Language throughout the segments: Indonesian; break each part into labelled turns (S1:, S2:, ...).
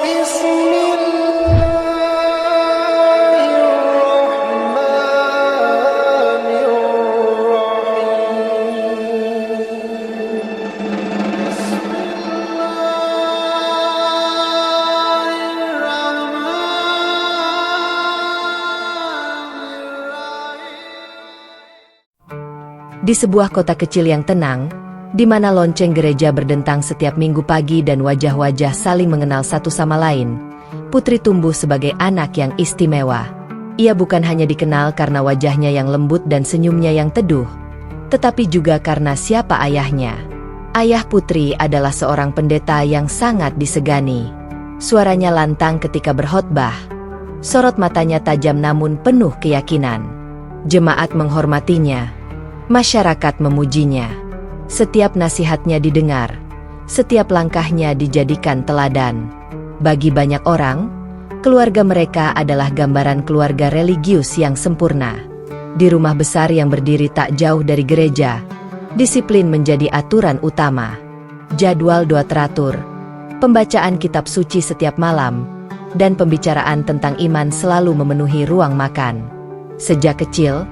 S1: Di sebuah kota kecil yang tenang, di mana lonceng gereja berdentang setiap minggu pagi dan wajah-wajah saling mengenal satu sama lain, Putri tumbuh sebagai anak yang istimewa. Ia bukan hanya dikenal karena wajahnya yang lembut dan senyumnya yang teduh, tetapi juga karena siapa ayahnya. Ayah Putri adalah seorang pendeta yang sangat disegani. Suaranya lantang ketika berkhotbah. Sorot matanya tajam namun penuh keyakinan. Jemaat menghormatinya. Masyarakat memujinya. Setiap nasihatnya didengar. Setiap langkahnya dijadikan teladan. Bagi banyak orang, keluarga mereka adalah gambaran keluarga religius yang sempurna. Di rumah besar yang berdiri tak jauh dari gereja, disiplin menjadi aturan utama. Jadwal doa teratur, pembacaan kitab suci setiap malam, dan pembicaraan tentang iman selalu memenuhi ruang makan. Sejak kecil,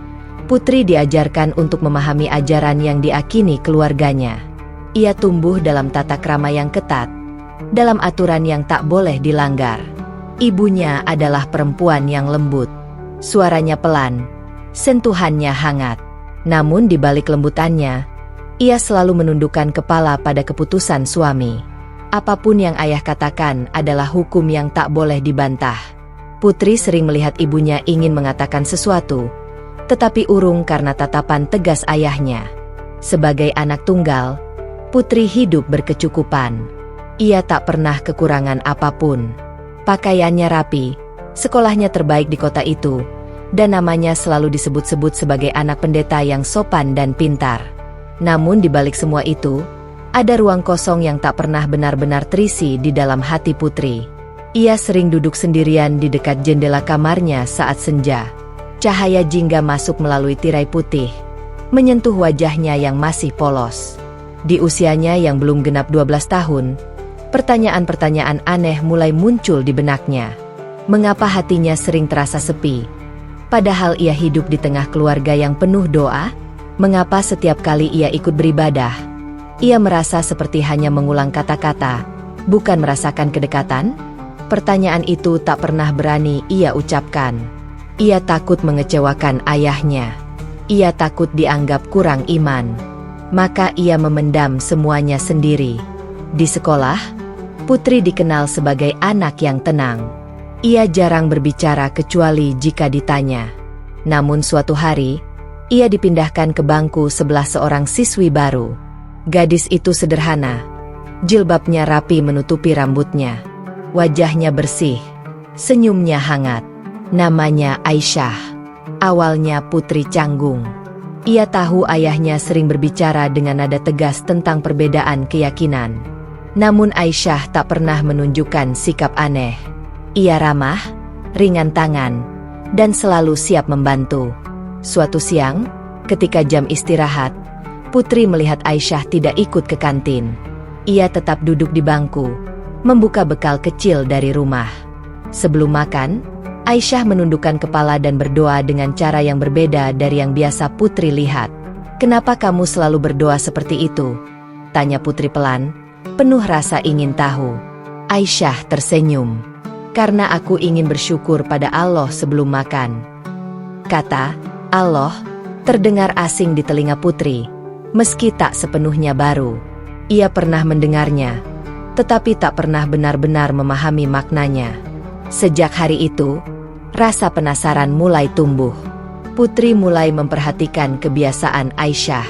S1: Putri diajarkan untuk memahami ajaran yang diakini keluarganya. Ia tumbuh dalam tata krama yang ketat, dalam aturan yang tak boleh dilanggar. Ibunya adalah perempuan yang lembut. Suaranya pelan, sentuhannya hangat. Namun di balik lembutannya, ia selalu menundukkan kepala pada keputusan suami. Apapun yang ayah katakan adalah hukum yang tak boleh dibantah. Putri sering melihat ibunya ingin mengatakan sesuatu, tetapi urung karena tatapan tegas ayahnya. Sebagai anak tunggal, Putri hidup berkecukupan. Ia tak pernah kekurangan apapun. Pakaiannya rapi, sekolahnya terbaik di kota itu, dan namanya selalu disebut-sebut sebagai anak pendeta yang sopan dan pintar. Namun di balik semua itu, ada ruang kosong yang tak pernah benar-benar terisi di dalam hati Putri. Ia sering duduk sendirian di dekat jendela kamarnya saat senja. Cahaya jingga masuk melalui tirai putih, menyentuh wajahnya yang masih polos. Di usianya yang belum genap 12 tahun, pertanyaan-pertanyaan aneh mulai muncul di benaknya. Mengapa hatinya sering terasa sepi? Padahal ia hidup di tengah keluarga yang penuh doa. Mengapa setiap kali ia ikut beribadah, ia merasa seperti hanya mengulang kata-kata, bukan merasakan kedekatan? Pertanyaan itu tak pernah berani ia ucapkan. Ia takut mengecewakan ayahnya. Ia takut dianggap kurang iman. Maka ia memendam semuanya sendiri. Di sekolah, Putri dikenal sebagai anak yang tenang. Ia jarang berbicara kecuali jika ditanya. Namun suatu hari, ia dipindahkan ke bangku sebelah seorang siswi baru. Gadis itu sederhana. Jilbabnya rapi menutupi rambutnya. Wajahnya bersih. Senyumnya hangat. Namanya Aisyah. Awalnya Putri canggung. Ia tahu ayahnya sering berbicara dengan nada tegas tentang perbedaan keyakinan. Namun Aisyah tak pernah menunjukkan sikap aneh. Ia ramah, ringan tangan, dan selalu siap membantu. Suatu siang, ketika jam istirahat, Putri melihat Aisyah tidak ikut ke kantin. Ia tetap duduk di bangku, membuka bekal kecil dari rumah. Sebelum makan, Aisyah menundukkan kepala dan berdoa dengan cara yang berbeda dari yang biasa Putri lihat. "Kenapa kamu selalu berdoa seperti itu?" tanya Putri pelan, penuh rasa ingin tahu. Aisyah tersenyum. "Karena aku ingin bersyukur pada Allah sebelum makan." Kata Allah terdengar asing di telinga Putri, meski tak sepenuhnya baru. Ia pernah mendengarnya, tetapi tak pernah benar-benar memahami maknanya. Sejak hari itu, rasa penasaran mulai tumbuh. Putri mulai memperhatikan kebiasaan Aisyah.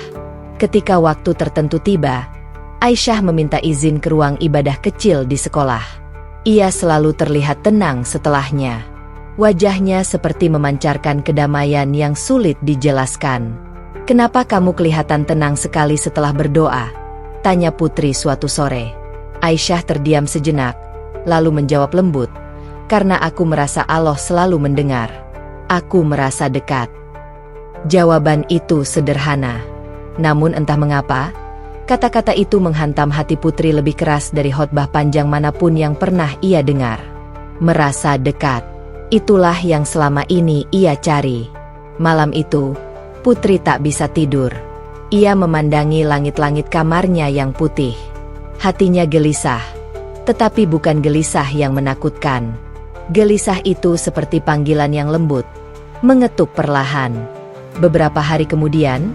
S1: Ketika waktu tertentu tiba, Aisyah meminta izin ke ruang ibadah kecil di sekolah. Ia selalu terlihat tenang setelahnya. Wajahnya seperti memancarkan kedamaian yang sulit dijelaskan. "Kenapa kamu kelihatan tenang sekali setelah berdoa?" tanya Putri suatu sore. Aisyah terdiam sejenak, lalu menjawab lembut, "Karena aku merasa Allah selalu mendengar. Aku merasa dekat." Jawaban itu sederhana. Namun entah mengapa, Kata-kata itu menghantam hati putri lebih keras dari khotbah panjang manapun yang pernah ia dengar. Merasa dekat. Itulah yang selama ini ia cari. Malam itu, putri tak bisa tidur. Ia memandangi langit-langit kamarnya yang putih. Hatinya gelisah. Tetapi bukan gelisah yang menakutkan. Gelisah itu seperti panggilan yang lembut, mengetuk perlahan. Beberapa hari kemudian,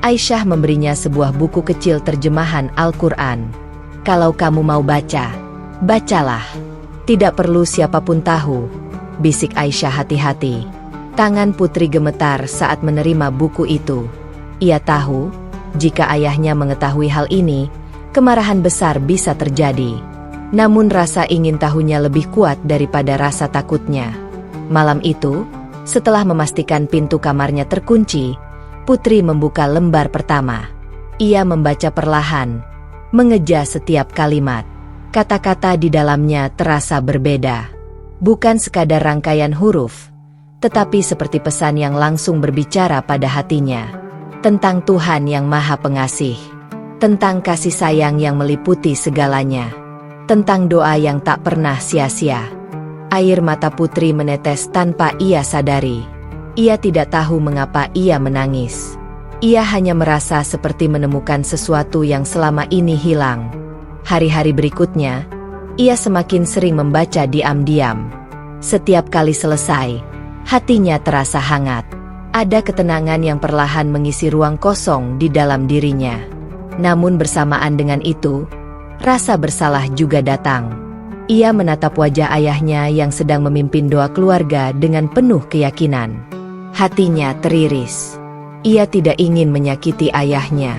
S1: Aisyah memberinya sebuah buku kecil terjemahan Al-Quran. "Kalau kamu mau baca, bacalah. Tidak perlu siapapun tahu," bisik Aisyah hati-hati. Tangan putri gemetar saat menerima buku itu. Ia tahu, jika ayahnya mengetahui hal ini, kemarahan besar bisa terjadi. Namun rasa ingin tahunya lebih kuat daripada rasa takutnya. Malam itu, setelah memastikan pintu kamarnya terkunci, putri membuka lembar pertama. Ia membaca perlahan, mengeja setiap kalimat. Kata-kata di dalamnya terasa berbeda. Bukan sekadar rangkaian huruf, tetapi seperti pesan yang langsung berbicara pada hatinya. Tentang Tuhan yang Maha Pengasih. Tentang kasih sayang yang meliputi segalanya. Tentang doa yang tak pernah sia-sia. Air mata putri menetes tanpa ia sadari. Ia tidak tahu mengapa ia menangis. Ia hanya merasa seperti menemukan sesuatu yang selama ini hilang. Hari-hari berikutnya, ia semakin sering membaca diam-diam. Setiap kali selesai, hatinya terasa hangat. Ada ketenangan yang perlahan mengisi ruang kosong di dalam dirinya. Namun bersamaan dengan itu, rasa bersalah juga datang. Ia menatap wajah ayahnya yang sedang memimpin doa keluarga dengan penuh keyakinan. Hatinya teriris. Ia tidak ingin menyakiti ayahnya.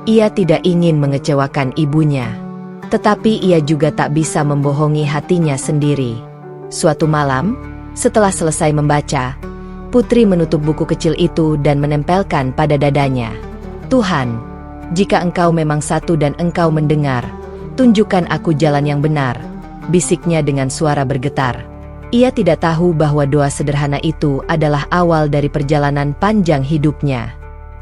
S1: Ia tidak ingin mengecewakan ibunya. Tetapi ia juga tak bisa membohongi hatinya sendiri. Suatu malam, setelah selesai membaca, putri menutup buku kecil itu dan menempelkan pada dadanya. "Tuhan, jika Engkau memang satu dan Engkau mendengar, tunjukkan aku jalan yang benar," bisiknya dengan suara bergetar. Ia tidak tahu bahwa doa sederhana itu adalah awal dari perjalanan panjang hidupnya.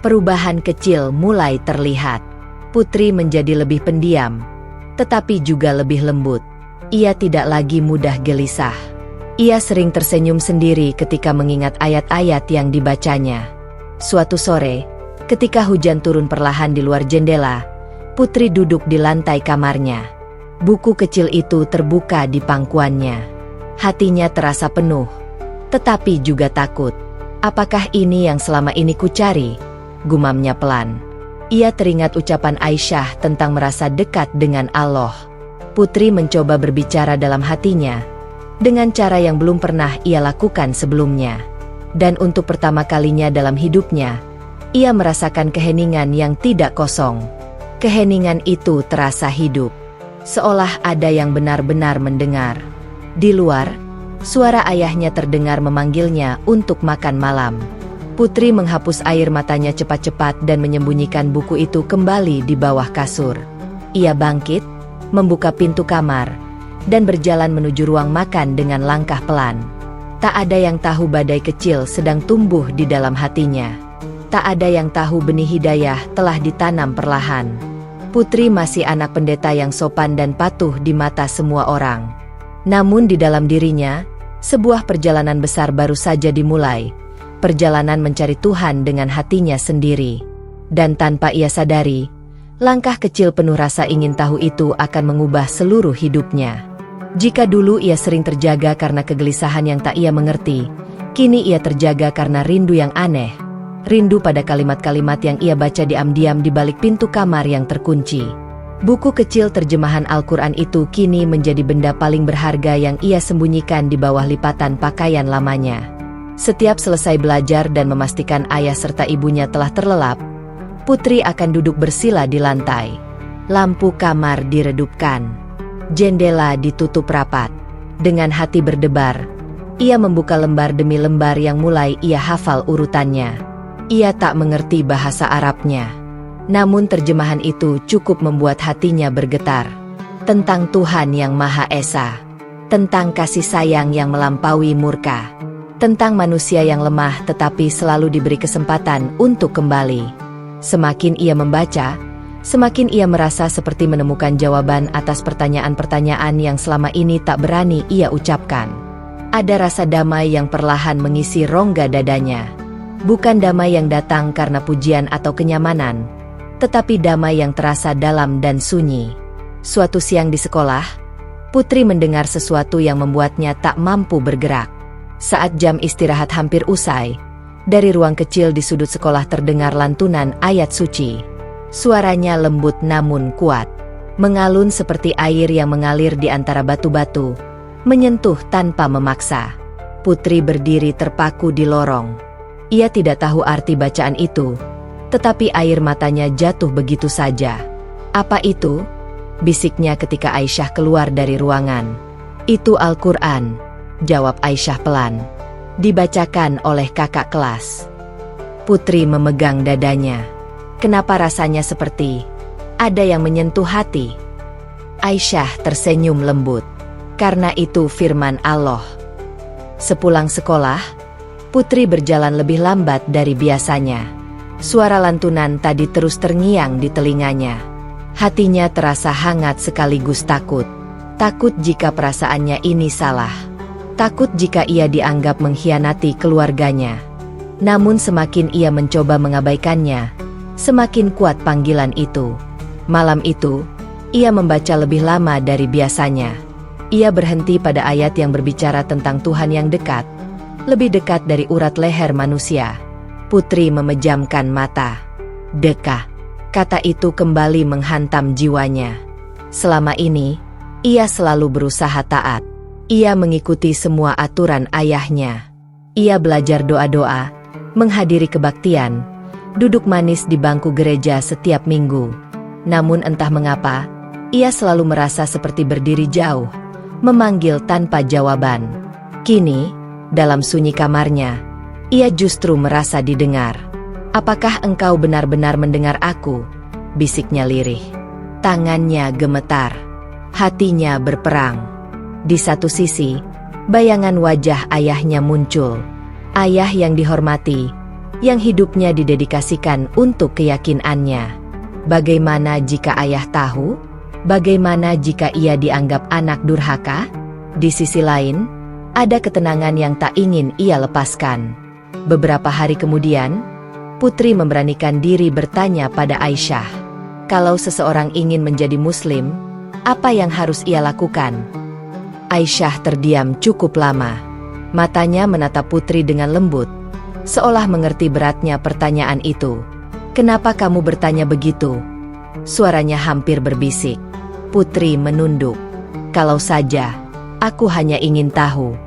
S1: Perubahan kecil mulai terlihat. Putri menjadi lebih pendiam, tetapi juga lebih lembut. Ia tidak lagi mudah gelisah. Ia sering tersenyum sendiri ketika mengingat ayat-ayat yang dibacanya. Suatu sore, ketika hujan turun perlahan di luar jendela, putri duduk di lantai kamarnya. Buku kecil itu terbuka di pangkuannya. Hatinya terasa penuh, tetapi juga takut. "Apakah ini yang selama ini kucari?" gumamnya pelan. Ia teringat ucapan Aisyah tentang merasa dekat dengan Allah. Putri mencoba berbicara dalam hatinya, dengan cara yang belum pernah ia lakukan sebelumnya. Dan untuk pertama kalinya dalam hidupnya, ia merasakan keheningan yang tidak kosong. Keheningan itu terasa hidup, seolah ada yang benar-benar mendengar. Di luar, suara ayahnya terdengar memanggilnya untuk makan malam. Putri menghapus air matanya cepat-cepat dan menyembunyikan buku itu kembali di bawah kasur. Ia bangkit, membuka pintu kamar, dan berjalan menuju ruang makan dengan langkah pelan. Tak ada yang tahu badai kecil sedang tumbuh di dalam hatinya. Tak ada yang tahu benih hidayah telah ditanam perlahan. Putri masih anak pendeta yang sopan dan patuh di mata semua orang. Namun di dalam dirinya, sebuah perjalanan besar baru saja dimulai. Perjalanan mencari Tuhan dengan hatinya sendiri. Dan tanpa ia sadari, langkah kecil penuh rasa ingin tahu itu akan mengubah seluruh hidupnya. Jika dulu ia sering terjaga karena kegelisahan yang tak ia mengerti, kini ia terjaga karena rindu yang aneh. Rindu pada kalimat-kalimat yang ia baca diam-diam di balik pintu kamar yang terkunci. Buku kecil terjemahan Al-Quran itu kini menjadi benda paling berharga yang ia sembunyikan di bawah lipatan pakaian lamanya. Setiap selesai belajar dan memastikan ayah serta ibunya telah terlelap, putri akan duduk bersila di lantai. Lampu kamar diredupkan. Jendela ditutup rapat. Dengan hati berdebar, ia membuka lembar demi lembar yang mulai ia hafal urutannya. Ia tak mengerti bahasa Arabnya. Namun terjemahan itu cukup membuat hatinya bergetar. Tentang Tuhan yang Maha Esa. Tentang kasih sayang yang melampaui murka. Tentang manusia yang lemah tetapi selalu diberi kesempatan untuk kembali. Semakin ia membaca, Semakin ia merasa seperti menemukan jawaban atas pertanyaan-pertanyaan yang selama ini tak berani ia ucapkan. Ada rasa damai yang perlahan mengisi rongga dadanya. Bukan damai yang datang karena pujian atau kenyamanan, tetapi damai yang terasa dalam dan sunyi. Suatu siang di sekolah, Putri mendengar sesuatu yang membuatnya tak mampu bergerak. Saat jam istirahat hampir usai, dari ruang kecil di sudut sekolah terdengar lantunan ayat suci. Suaranya lembut namun kuat, mengalun seperti air yang mengalir di antara batu-batu, menyentuh tanpa memaksa. Putri berdiri terpaku di lorong. Ia tidak tahu arti bacaan itu, tetapi air matanya jatuh begitu saja. "Apa itu?" bisiknya ketika Aisyah keluar dari ruangan. "Itu Al-Quran," jawab Aisyah pelan. "Dibacakan oleh kakak kelas." Putri memegang dadanya. Kenapa rasanya seperti ada yang menyentuh hati? Aisyah tersenyum lembut. "Karena itu firman Allah." Sepulang sekolah, Putri berjalan lebih lambat dari biasanya. Suara lantunan tadi terus terngiang di telinganya. Hatinya terasa hangat sekaligus takut. Takut jika perasaannya ini salah. Takut jika ia dianggap mengkhianati keluarganya. Namun semakin ia mencoba mengabaikannya, semakin kuat panggilan itu. Malam itu, ia membaca lebih lama dari biasanya. Ia berhenti pada ayat yang berbicara tentang Tuhan yang dekat, lebih dekat dari urat leher manusia. Putri memejamkan mata. "Dekat." Kata itu kembali menghantam jiwanya. Selama ini, ia selalu berusaha taat. Ia mengikuti semua aturan ayahnya. Ia belajar doa-doa, menghadiri kebaktian, duduk manis di bangku gereja setiap minggu. Namun entah mengapa, ia selalu merasa seperti berdiri jauh, memanggil tanpa jawaban. Kini, dalam sunyi kamarnya, ia justru merasa didengar. "Apakah engkau benar-benar mendengar aku?" bisiknya lirih. Tangannya gemetar, hatinya berperang. Di satu sisi, bayangan wajah ayahnya muncul. Ayah yang dihormati, yang hidupnya didedikasikan untuk keyakinannya. Bagaimana jika ayah tahu? Bagaimana jika ia dianggap anak durhaka? Di sisi lain, ada ketenangan yang tak ingin ia lepaskan. Beberapa hari kemudian, Putri memberanikan diri bertanya pada Aisyah, kalau seseorang ingin menjadi muslim, apa yang harus ia lakukan? Aisyah terdiam cukup lama. Matanya menatap Putri dengan lembut, seolah mengerti beratnya pertanyaan itu. "Kenapa kamu bertanya begitu?" Suaranya hampir berbisik. Putri menunduk. "Kalau saja, aku hanya ingin tahu."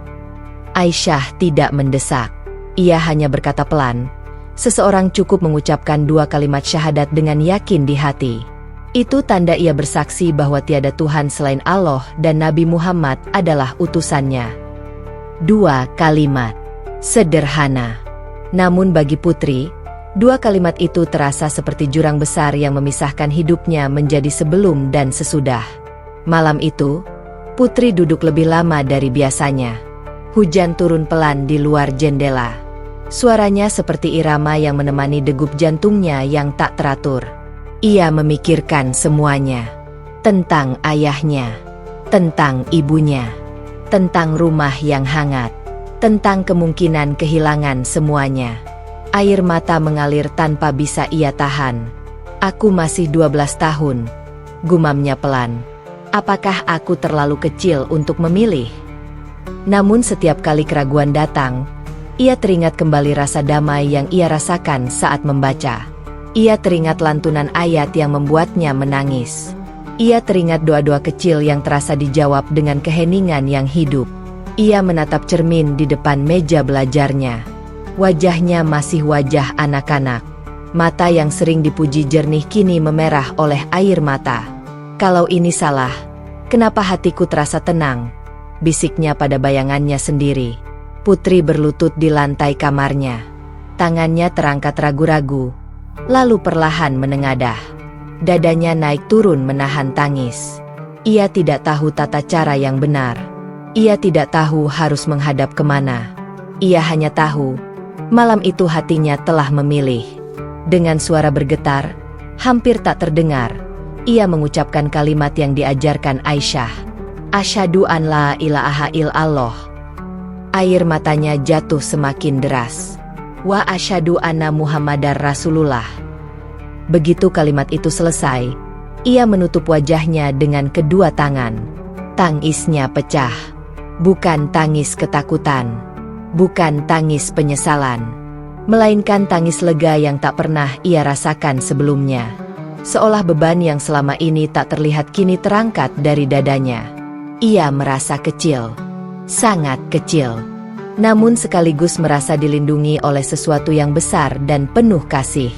S1: Aisyah tidak mendesak. Ia hanya berkata pelan, "Seseorang cukup mengucapkan 2 kalimat syahadat dengan yakin di hati. Itu tanda ia bersaksi bahwa tiada Tuhan selain Allah dan Nabi Muhammad adalah utusannya." 2 kalimat. Sederhana. Namun bagi Putri, 2 kalimat itu terasa seperti jurang besar yang memisahkan hidupnya menjadi sebelum dan sesudah. Malam itu, Putri duduk lebih lama dari biasanya. Hujan turun pelan di luar jendela. Suaranya seperti irama yang menemani degup jantungnya yang tak teratur. Ia memikirkan semuanya. Tentang ayahnya, tentang ibunya, tentang rumah yang hangat, tentang kemungkinan kehilangan semuanya. Air mata mengalir tanpa bisa ia tahan. "Aku masih 12 tahun, gumamnya pelan. Apakah aku terlalu kecil untuk memilih? Namun setiap kali keraguan datang, ia teringat kembali rasa damai yang ia rasakan saat membaca. Ia teringat lantunan ayat yang membuatnya menangis. Ia teringat doa-doa kecil yang terasa dijawab dengan keheningan yang hidup. Ia menatap cermin di depan meja belajarnya. Wajahnya masih wajah anak-anak. Mata yang sering dipuji jernih kini memerah oleh air mata. "Kalau ini salah, kenapa hatiku terasa tenang?" bisiknya pada bayangannya sendiri. Putri berlutut di lantai kamarnya. Tangannya terangkat ragu-ragu, lalu perlahan menengadah. Dadanya naik turun menahan tangis. Ia tidak tahu tata cara yang benar. Ia tidak tahu harus menghadap kemana. Ia hanya tahu, malam itu hatinya telah memilih. Dengan suara bergetar, Hampir tak terdengar, ia mengucapkan kalimat yang diajarkan Aisyah. Asyhadu an la ilaha illallah. Air matanya jatuh semakin deras. Wa asyhadu anna Muhammadar Rasulullah. Begitu kalimat itu selesai, ia menutup wajahnya dengan kedua tangan. Tangisnya pecah. Bukan tangis ketakutan, bukan tangis penyesalan, melainkan tangis lega yang tak pernah ia rasakan sebelumnya. Seolah beban yang selama ini tak terlihat kini terangkat dari dadanya. Ia merasa kecil, sangat kecil, namun sekaligus merasa dilindungi oleh sesuatu yang besar dan penuh kasih.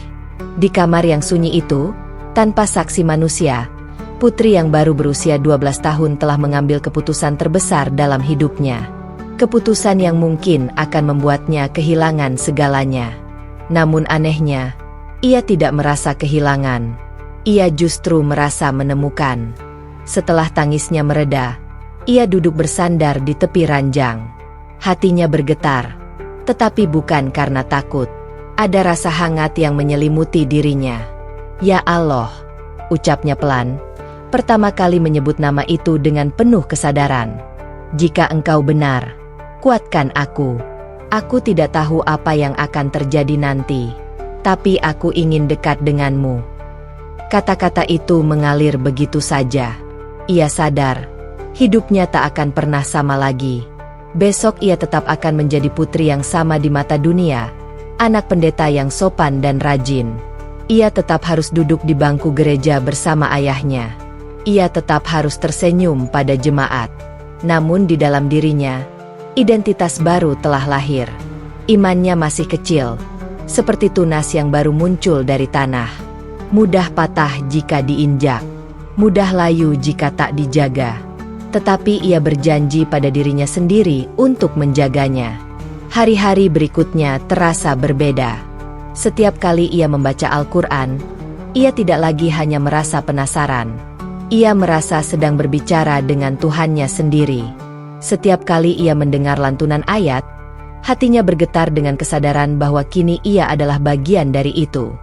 S1: Di kamar yang sunyi itu, tanpa saksi manusia, putri yang baru berusia 12 tahun telah mengambil keputusan terbesar dalam hidupnya. Keputusan yang mungkin akan membuatnya kehilangan segalanya. Namun anehnya, ia tidak merasa kehilangan. Ia justru merasa menemukan. Setelah tangisnya mereda, ia duduk bersandar di tepi ranjang. Hatinya bergetar, tetapi bukan karena takut. Ada rasa hangat yang menyelimuti dirinya. Ya Allah, ucapnya pelan. Pertama kali menyebut nama itu dengan penuh kesadaran. Jika engkau benar, kuatkan aku. Aku tidak tahu apa yang akan terjadi nanti, tapi aku ingin dekat denganmu. Kata-kata itu mengalir begitu saja. Ia sadar, hidupnya tak akan pernah sama lagi. Besok ia tetap akan menjadi putri yang sama di mata dunia, anak pendeta yang sopan dan rajin. Ia tetap harus duduk di bangku gereja bersama ayahnya. Ia tetap harus tersenyum pada jemaat. Namun di dalam dirinya, identitas baru telah lahir. Imannya masih kecil, seperti tunas yang baru muncul dari tanah. Mudah patah jika diinjak, mudah layu jika tak dijaga. Tetapi ia berjanji pada dirinya sendiri untuk menjaganya. Hari-hari berikutnya terasa berbeda. Setiap kali ia membaca Al-Quran, ia tidak lagi hanya merasa penasaran. Ia merasa sedang berbicara dengan Tuhannya sendiri. Setiap kali ia mendengar lantunan ayat, hatinya bergetar dengan kesadaran bahwa kini ia adalah bagian dari itu.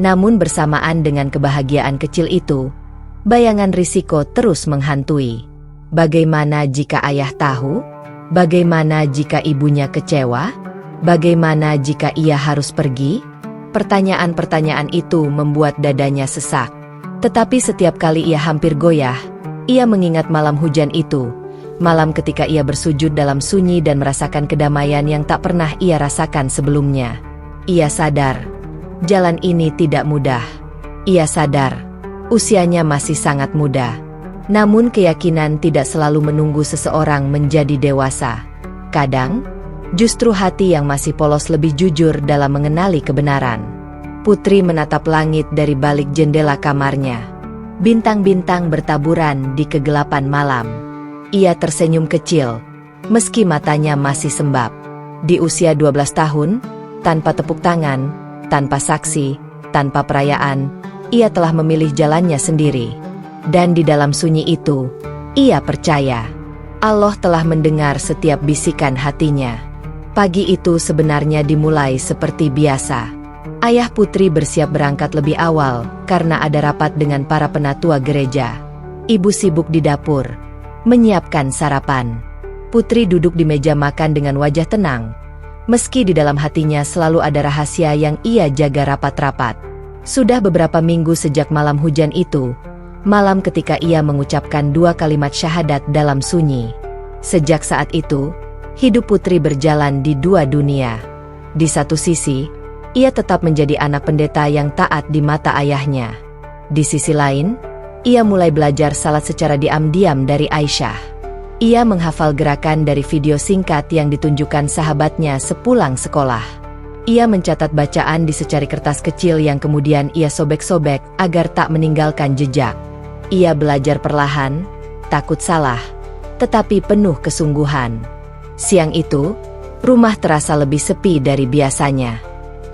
S1: Namun bersamaan dengan kebahagiaan kecil itu, bayangan risiko terus menghantui. Bagaimana jika ayah tahu? Bagaimana jika ibunya kecewa? Bagaimana jika ia harus pergi? Pertanyaan-pertanyaan itu membuat dadanya sesak. Tetapi setiap kali ia hampir goyah, ia mengingat malam hujan itu, malam ketika ia bersujud dalam sunyi dan merasakan kedamaian yang tak pernah ia rasakan sebelumnya. Ia sadar, jalan ini tidak mudah. Ia sadar, usianya masih sangat muda. Namun keyakinan tidak selalu menunggu seseorang menjadi dewasa. Kadang, justru hati yang masih polos lebih jujur dalam mengenali kebenaran. Putri menatap langit dari balik jendela kamarnya. Bintang-bintang bertaburan di kegelapan malam. Ia tersenyum kecil, meski matanya masih sembab. Di usia 12 tahun, tanpa tepuk tangan, tanpa saksi, tanpa perayaan, ia telah memilih jalannya sendiri. Dan di dalam sunyi itu, ia percaya Allah telah mendengar setiap bisikan hatinya. Pagi itu sebenarnya dimulai seperti biasa. Ayah putri bersiap berangkat lebih awal karena ada rapat dengan para penatua gereja. Ibu sibuk di dapur, menyiapkan sarapan. Putri duduk di meja makan dengan wajah tenang, meski di dalam hatinya selalu ada rahasia yang ia jaga rapat-rapat. Sudah beberapa minggu sejak malam hujan itu, malam ketika ia mengucapkan 2 kalimat syahadat dalam sunyi. Sejak saat itu, hidup putri berjalan di 2 dunia. Di satu sisi, ia tetap menjadi anak pendeta yang taat di mata ayahnya. Di sisi lain, ia mulai belajar salat secara diam-diam dari Aisyah. Ia menghafal gerakan dari video singkat yang ditunjukkan sahabatnya sepulang sekolah. Ia mencatat bacaan di secari kertas kecil yang kemudian ia sobek-sobek agar tak meninggalkan jejak. Ia belajar perlahan, takut salah, tetapi penuh kesungguhan. Siang itu, rumah terasa lebih sepi dari biasanya.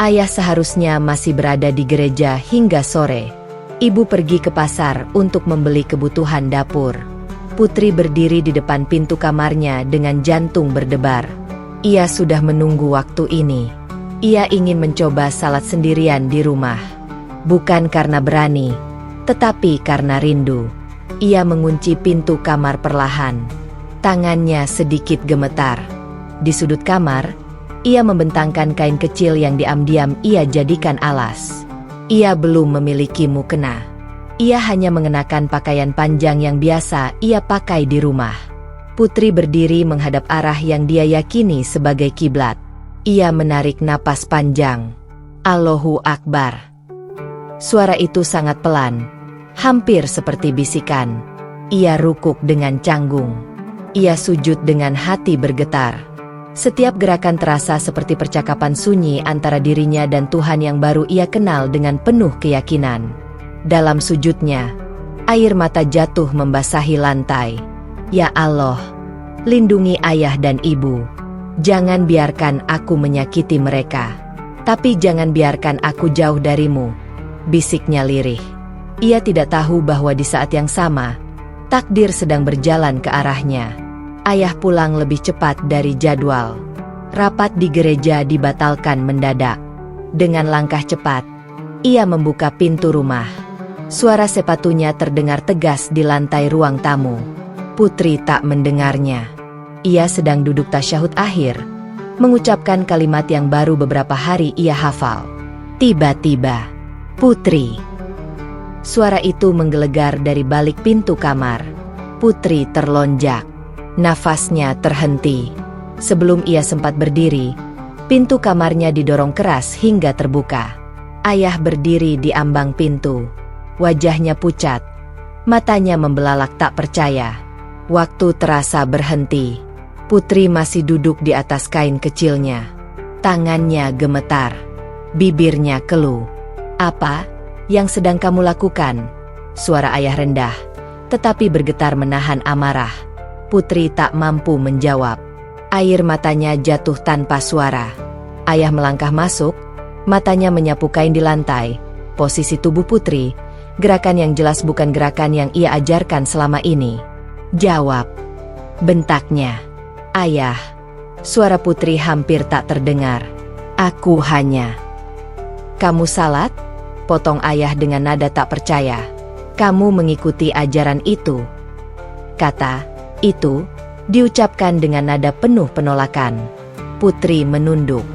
S1: Ayah seharusnya masih berada di gereja hingga sore. Ibu pergi ke pasar untuk membeli kebutuhan dapur. Putri berdiri di depan pintu kamarnya dengan jantung berdebar. Ia sudah menunggu waktu ini. Ia ingin mencoba salat sendirian di rumah. Bukan karena berani, tetapi karena rindu. Ia mengunci pintu kamar perlahan. Tangannya sedikit gemetar. Di sudut kamar, ia membentangkan kain kecil yang diam-diam ia jadikan alas. Ia belum memiliki mukena. Ia hanya mengenakan pakaian panjang yang biasa ia pakai di rumah. Putri berdiri menghadap arah yang dia yakini sebagai kiblat. Ia menarik napas panjang. Allahu Akbar. Suara itu sangat pelan, hampir seperti bisikan. Ia rukuk dengan canggung. Ia sujud dengan hati bergetar. Setiap gerakan terasa seperti percakapan sunyi antara dirinya dan Tuhan yang baru ia kenal dengan penuh keyakinan. Dalam sujudnya, air mata jatuh membasahi lantai. Ya Allah, lindungi ayah dan ibu. Jangan biarkan aku menyakiti mereka. Tapi jangan biarkan aku jauh darimu, bisiknya lirih. Ia tidak tahu bahwa di saat yang sama, takdir sedang berjalan ke arahnya. Ayah pulang lebih cepat dari jadwal. Rapat di gereja dibatalkan mendadak. Dengan langkah cepat, ia membuka pintu rumah. Suara sepatunya terdengar tegas di lantai ruang tamu. Putri tak mendengarnya. Ia sedang duduk tasyahud akhir, mengucapkan kalimat yang baru beberapa hari ia hafal. Tiba-tiba, Putri. Suara itu menggelegar dari balik pintu kamar. Putri terlonjak. Nafasnya terhenti. Sebelum ia sempat berdiri, pintu kamarnya didorong keras hingga terbuka. Ayah berdiri di ambang pintu. Wajahnya pucat. Matanya membelalak tak percaya. Waktu terasa berhenti. Putri masih duduk di atas kain kecilnya. Tangannya gemetar. Bibirnya keluh. Apa yang sedang kamu lakukan? Suara ayah rendah, tetapi bergetar menahan amarah. Putri tak mampu menjawab. Air matanya jatuh tanpa suara. Ayah melangkah masuk, matanya menyapu kain di lantai. Posisi tubuh Putri, gerakan yang jelas bukan gerakan yang ia ajarkan selama ini. Jawab, bentaknya. Ayah. Suara Putri hampir tak terdengar. Aku hanya. Kamu salat? Potong ayah dengan nada tak percaya. Kamu mengikuti ajaran itu. Kata itu diucapkan dengan nada penuh penolakan. Putri menunduk.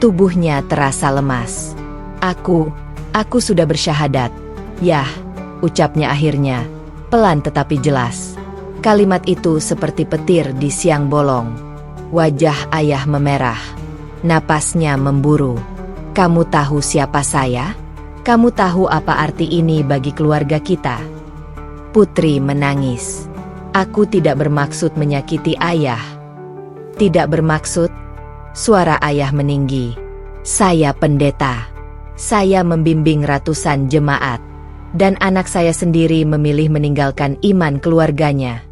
S1: Tubuhnya terasa lemas. Aku sudah bersyahadat. Yah, ucapnya akhirnya, pelan tetapi jelas. Kalimat itu seperti petir di siang bolong. Wajah ayah memerah. Napasnya memburu. Kamu tahu siapa saya? Kamu tahu apa arti ini bagi keluarga kita? Putri menangis. Aku tidak bermaksud menyakiti ayah. Tidak bermaksud? Suara ayah meninggi. Saya pendeta. Saya membimbing ratusan jemaat. Dan anak saya sendiri memilih meninggalkan iman keluarganya.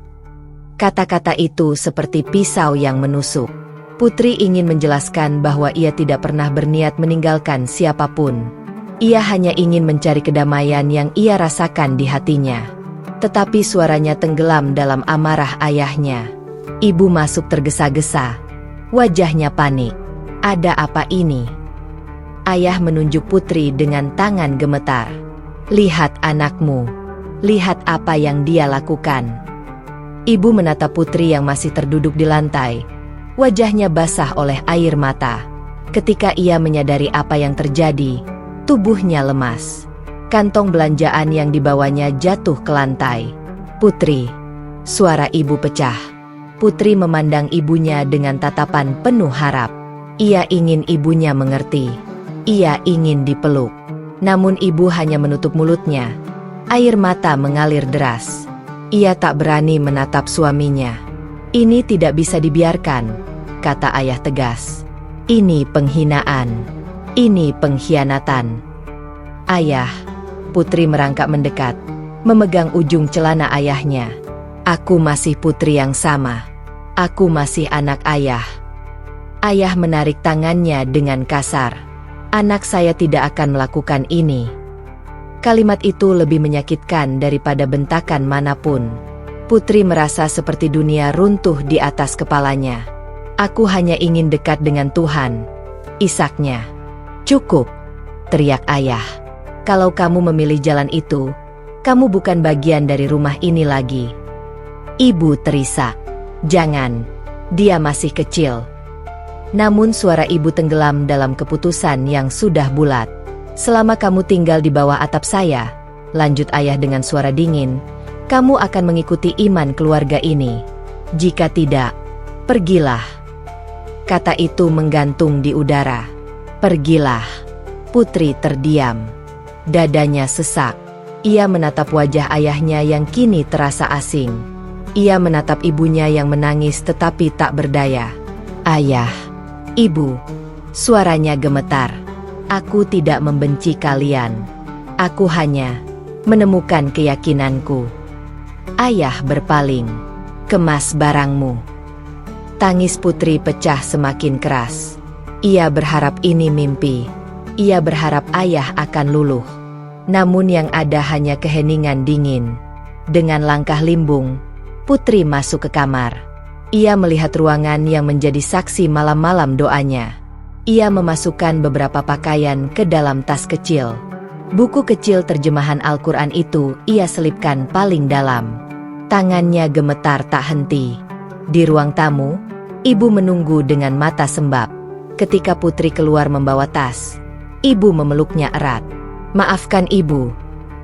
S1: Kata-kata itu seperti pisau yang menusuk. Putri ingin menjelaskan bahwa ia tidak pernah berniat meninggalkan siapapun. Ia hanya ingin mencari kedamaian yang ia rasakan di hatinya. Tetapi suaranya tenggelam dalam amarah ayahnya. Ibu masuk tergesa-gesa. Wajahnya panik. Ada apa ini? Ayah menunjuk Putri dengan tangan gemetar. Lihat anakmu. Lihat apa yang dia lakukan. Ibu menatap Putri yang masih terduduk di lantai. Wajahnya basah oleh air mata. Ketika ia menyadari apa yang terjadi, tubuhnya lemas. Kantong belanjaan yang dibawanya jatuh ke lantai. Putri. Suara ibu pecah. Putri memandang ibunya dengan tatapan penuh harap. Ia ingin ibunya mengerti. Ia ingin dipeluk. Namun ibu hanya menutup mulutnya. Air mata mengalir deras. Ia tak berani menatap suaminya. Ini tidak bisa dibiarkan, kata ayah tegas. Ini penghinaan. Ini pengkhianatan. Ayah. Putri merangkak mendekat, memegang ujung celana ayahnya. Aku masih putri yang sama. Aku masih anak ayah. Ayah menarik tangannya dengan kasar. Anak saya tidak akan melakukan ini. Kalimat itu lebih menyakitkan daripada bentakan manapun. Putri merasa seperti dunia runtuh di atas kepalanya. Aku hanya ingin dekat dengan Tuhan. Isaknya. Cukup, teriak ayah. Kalau kamu memilih jalan itu, kamu bukan bagian dari rumah ini lagi. Ibu terisak. Jangan, dia masih kecil. Namun suara ibu tenggelam dalam keputusan yang sudah bulat. Selama kamu tinggal di bawah atap saya, lanjut ayah dengan suara dingin, kamu akan mengikuti iman keluarga ini. Jika tidak, pergilah. Kata itu menggantung di udara. Pergilah. Putri terdiam. Dadanya sesak. Ia menatap wajah ayahnya yang kini terasa asing. Ia menatap ibunya yang menangis tetapi tak berdaya. Ayah, ibu, suaranya gemetar. Aku tidak membenci kalian. Aku hanya menemukan keyakinanku. Ayah berpaling. Kemas barangmu. Tangis Putri pecah semakin keras. Ia berharap ini mimpi. Ia berharap ayah akan luluh. Namun yang ada hanya keheningan dingin. Dengan langkah limbung, Putri masuk ke kamar. Ia melihat ruangan yang menjadi saksi malam-malam doanya. Ia memasukkan beberapa pakaian ke dalam tas kecil. Buku kecil terjemahan Al-Quran itu ia selipkan paling dalam. Tangannya gemetar tak henti. Di ruang tamu, ibu menunggu dengan mata sembab. Ketika Putri keluar membawa tas, ibu memeluknya erat. Maafkan ibu,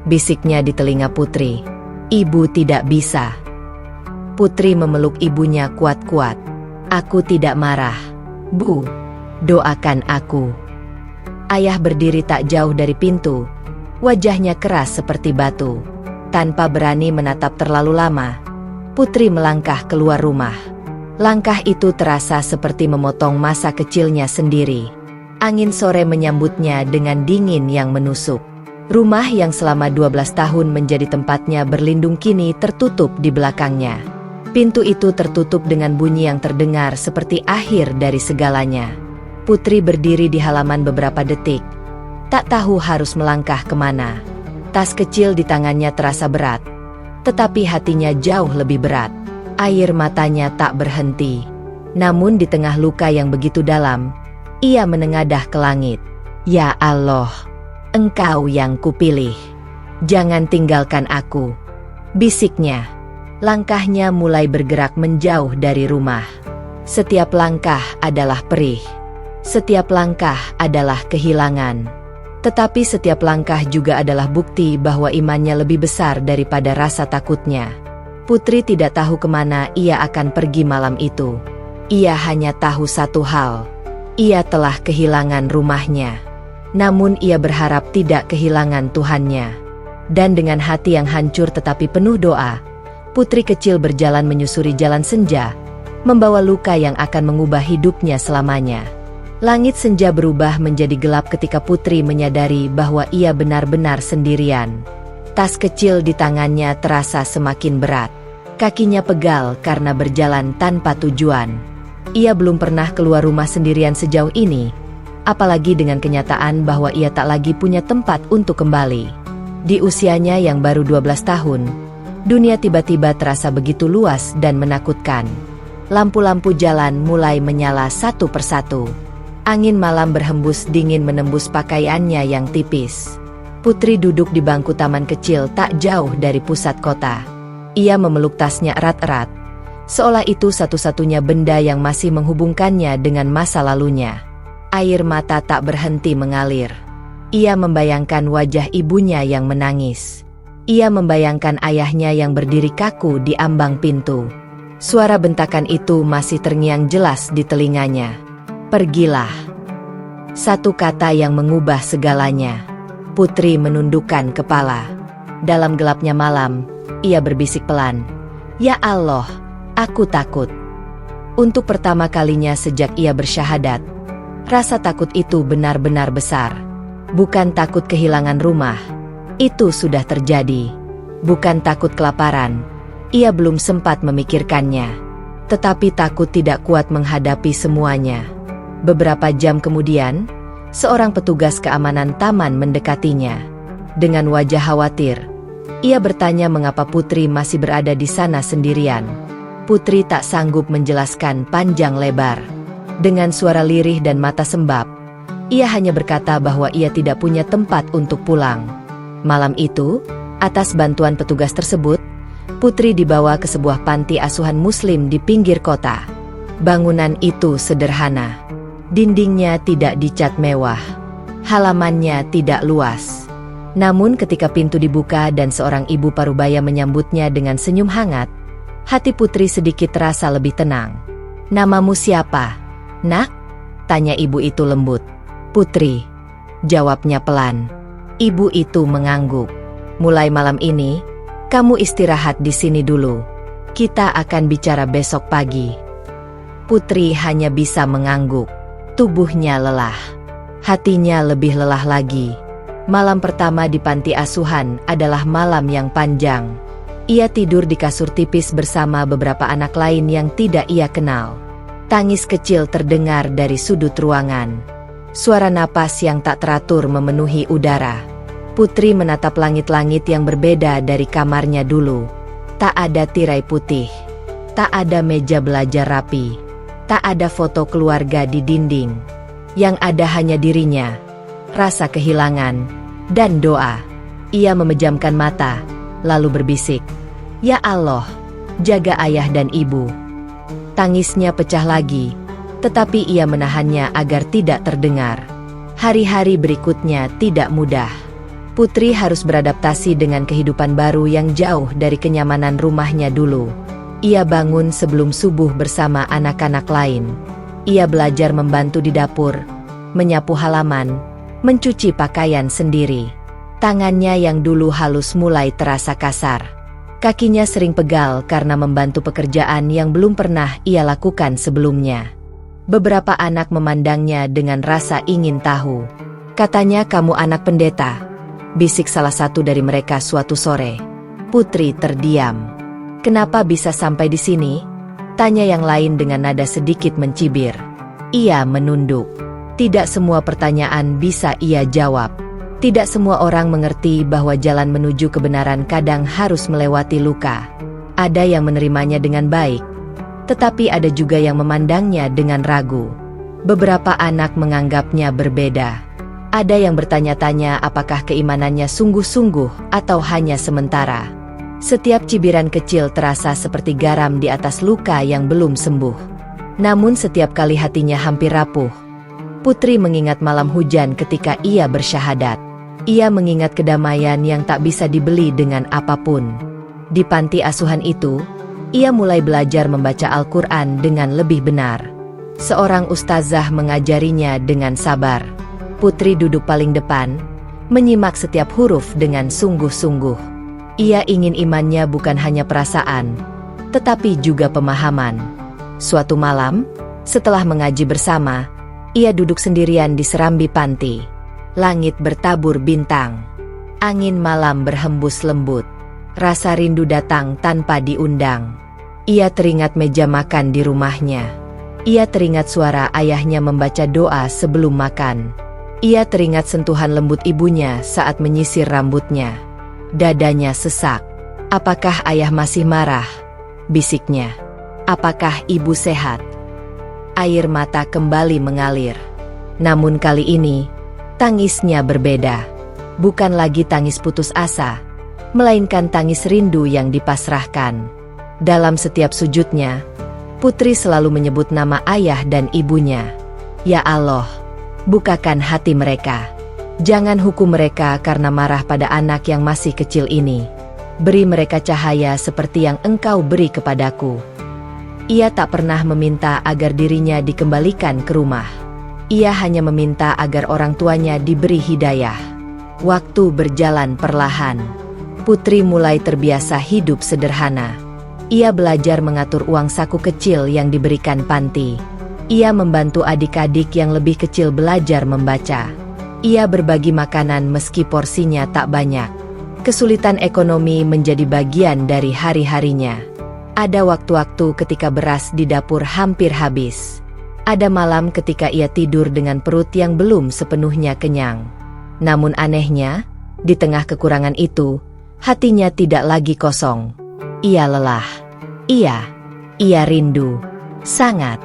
S1: bisiknya di telinga Putri. Ibu tidak bisa. Putri memeluk ibunya kuat-kuat. Aku tidak marah. Bu, doakan aku. Ayah berdiri tak jauh dari pintu. Wajahnya keras seperti batu. Tanpa berani menatap terlalu lama, Putri melangkah keluar rumah. Langkah itu terasa seperti memotong masa kecilnya sendiri. Angin sore menyambutnya dengan dingin yang menusuk. Rumah yang selama 12 tahun menjadi tempatnya berlindung kini tertutup di belakangnya. Pintu itu tertutup dengan bunyi yang terdengar seperti akhir dari segalanya. Putri berdiri di halaman beberapa detik. Tak tahu harus melangkah kemana. Tas kecil di tangannya terasa berat. Tetapi hatinya jauh lebih berat. Air matanya tak berhenti. Namun di tengah luka yang begitu dalam, ia menengadah ke langit. Ya Allah, Engkau yang kupilih. Jangan tinggalkan aku. Bisiknya. Langkahnya mulai bergerak menjauh dari rumah. Setiap langkah adalah perih. Setiap langkah adalah kehilangan. Tetapi setiap langkah juga adalah bukti bahwa imannya lebih besar daripada rasa takutnya. Putri tidak tahu kemana ia akan pergi malam itu. Ia hanya tahu satu hal. Ia telah kehilangan rumahnya. Namun ia berharap tidak kehilangan Tuhannya. Dan dengan hati yang hancur tetapi penuh doa, Putri kecil berjalan menyusuri jalan senja, membawa luka yang akan mengubah hidupnya selamanya. Langit senja berubah menjadi gelap ketika Putri menyadari bahwa ia benar-benar sendirian. Tas kecil di tangannya terasa semakin berat. Kakinya pegal karena berjalan tanpa tujuan. Ia belum pernah keluar rumah sendirian sejauh ini, apalagi dengan kenyataan bahwa ia tak lagi punya tempat untuk kembali. Di usianya yang baru 12 tahun, dunia tiba-tiba terasa begitu luas dan menakutkan. Lampu-lampu jalan mulai menyala satu persatu. Angin malam berhembus dingin menembus pakaiannya yang tipis. Putri duduk di bangku taman kecil tak jauh dari pusat kota. Ia memeluk tasnya erat-erat, seolah itu satu-satunya benda yang masih menghubungkannya dengan masa lalunya. Air mata tak berhenti mengalir. Ia membayangkan wajah ibunya yang menangis. Ia membayangkan ayahnya yang berdiri kaku di ambang pintu. Suara bentakan itu masih terngiang jelas di telinganya. Pergilah. Satu kata yang mengubah segalanya. Putri menundukkan kepala. Dalam gelapnya malam, ia berbisik pelan. Ya Allah, aku takut. Untuk pertama kalinya sejak ia bersyahadat, rasa takut itu benar-benar besar. Bukan takut kehilangan rumah, itu sudah terjadi. Bukan takut kelaparan, ia belum sempat memikirkannya. Tetapi takut tidak kuat menghadapi semuanya. Beberapa jam kemudian, seorang petugas keamanan taman mendekatinya. Dengan wajah khawatir, ia bertanya mengapa Putri masih berada di sana sendirian. Putri tak sanggup menjelaskan panjang lebar. Dengan suara lirih dan mata sembab, Ia hanya berkata bahwa ia tidak punya tempat untuk pulang. Malam itu, atas bantuan petugas tersebut, Putri dibawa ke sebuah panti asuhan Muslim di pinggir kota. Bangunan itu sederhana. Dindingnya tidak dicat mewah. Halamannya tidak luas. Namun ketika pintu dibuka dan seorang ibu parubaya menyambutnya dengan senyum hangat, hati Putri sedikit terasa lebih tenang. "Namamu siapa, Nak?" tanya ibu itu lembut. "Putri," jawabnya pelan. Ibu itu mengangguk. "Mulai malam ini, kamu istirahat di sini dulu. Kita akan bicara besok pagi." Putri hanya bisa mengangguk. Tubuhnya lelah. Hatinya lebih lelah lagi. Malam pertama di panti asuhan adalah malam yang panjang. Ia tidur di kasur tipis bersama beberapa anak lain yang tidak ia kenal. Tangis kecil terdengar dari sudut ruangan. Suara napas yang tak teratur memenuhi udara. Putri menatap langit-langit yang berbeda dari kamarnya dulu. Tak ada tirai putih. Tak ada meja belajar rapi. Tak ada foto keluarga di dinding. Yang ada hanya dirinya, rasa kehilangan, dan doa. Ia memejamkan mata, lalu berbisik, "Ya Allah, jaga ayah dan ibu." Tangisnya pecah lagi, tetapi ia menahannya agar tidak terdengar. Hari-hari berikutnya tidak mudah. Putri harus beradaptasi dengan kehidupan baru yang jauh dari kenyamanan rumahnya dulu. Ia bangun sebelum subuh bersama anak-anak lain. Ia belajar membantu di dapur, menyapu halaman, mencuci pakaian sendiri. Tangannya yang dulu halus mulai terasa kasar. Kakinya sering pegal karena membantu pekerjaan yang belum pernah ia lakukan sebelumnya. Beberapa anak memandangnya dengan rasa ingin tahu. "Katanya kamu anak pendeta," bisik salah satu dari mereka suatu sore. Putri terdiam. "Kenapa bisa sampai di sini?" tanya yang lain dengan nada sedikit mencibir. Ia menunduk. Tidak semua pertanyaan bisa ia jawab. Tidak semua orang mengerti bahwa jalan menuju kebenaran kadang harus melewati luka. Ada yang menerimanya dengan baik, tetapi ada juga yang memandangnya dengan ragu. Beberapa anak menganggapnya berbeda. Ada yang bertanya-tanya apakah keimanannya sungguh-sungguh atau hanya sementara. Setiap cibiran kecil terasa seperti garam di atas luka yang belum sembuh. Namun setiap kali hatinya hampir rapuh, Putri mengingat malam hujan ketika ia bersyahadat. Ia mengingat kedamaian yang tak bisa dibeli dengan apapun. Di panti asuhan itu, ia mulai belajar membaca Al-Quran dengan lebih benar. Seorang ustazah mengajarinya dengan sabar. Putri duduk paling depan, menyimak setiap huruf dengan sungguh-sungguh. Ia ingin imannya bukan hanya perasaan, tetapi juga pemahaman. Suatu malam, setelah mengaji bersama, ia duduk sendirian di serambi panti. Langit bertabur bintang. Angin malam berhembus lembut. Rasa rindu datang tanpa diundang. Ia teringat meja makan di rumahnya. Ia teringat suara ayahnya membaca doa sebelum makan. Ia teringat sentuhan lembut ibunya saat menyisir rambutnya. Dadanya sesak. "Apakah ayah masih marah?" bisiknya. "Apakah ibu sehat?" Air mata kembali mengalir. Namun kali ini, tangisnya berbeda. Bukan lagi tangis putus asa, melainkan tangis rindu yang dipasrahkan. Dalam setiap sujudnya, Putri selalu menyebut nama ayah dan ibunya. "Ya Allah, bukakan hati mereka. Jangan hukum mereka karena marah pada anak yang masih kecil ini. Beri mereka cahaya seperti yang Engkau beri kepadaku." Ia tak pernah meminta agar dirinya dikembalikan ke rumah. Ia hanya meminta agar orang tuanya diberi hidayah. Waktu berjalan perlahan. Putri mulai terbiasa hidup sederhana. Ia belajar mengatur uang saku kecil yang diberikan panti. Ia membantu adik-adik yang lebih kecil belajar membaca. Ia berbagi makanan meski porsinya tak banyak. Kesulitan ekonomi menjadi bagian dari hari-harinya. Ada waktu-waktu ketika beras di dapur hampir habis. Ada malam ketika ia tidur dengan perut yang belum sepenuhnya kenyang. Namun anehnya, di tengah kekurangan itu, hatinya tidak lagi kosong. Ia lelah. Ia rindu. Sangat.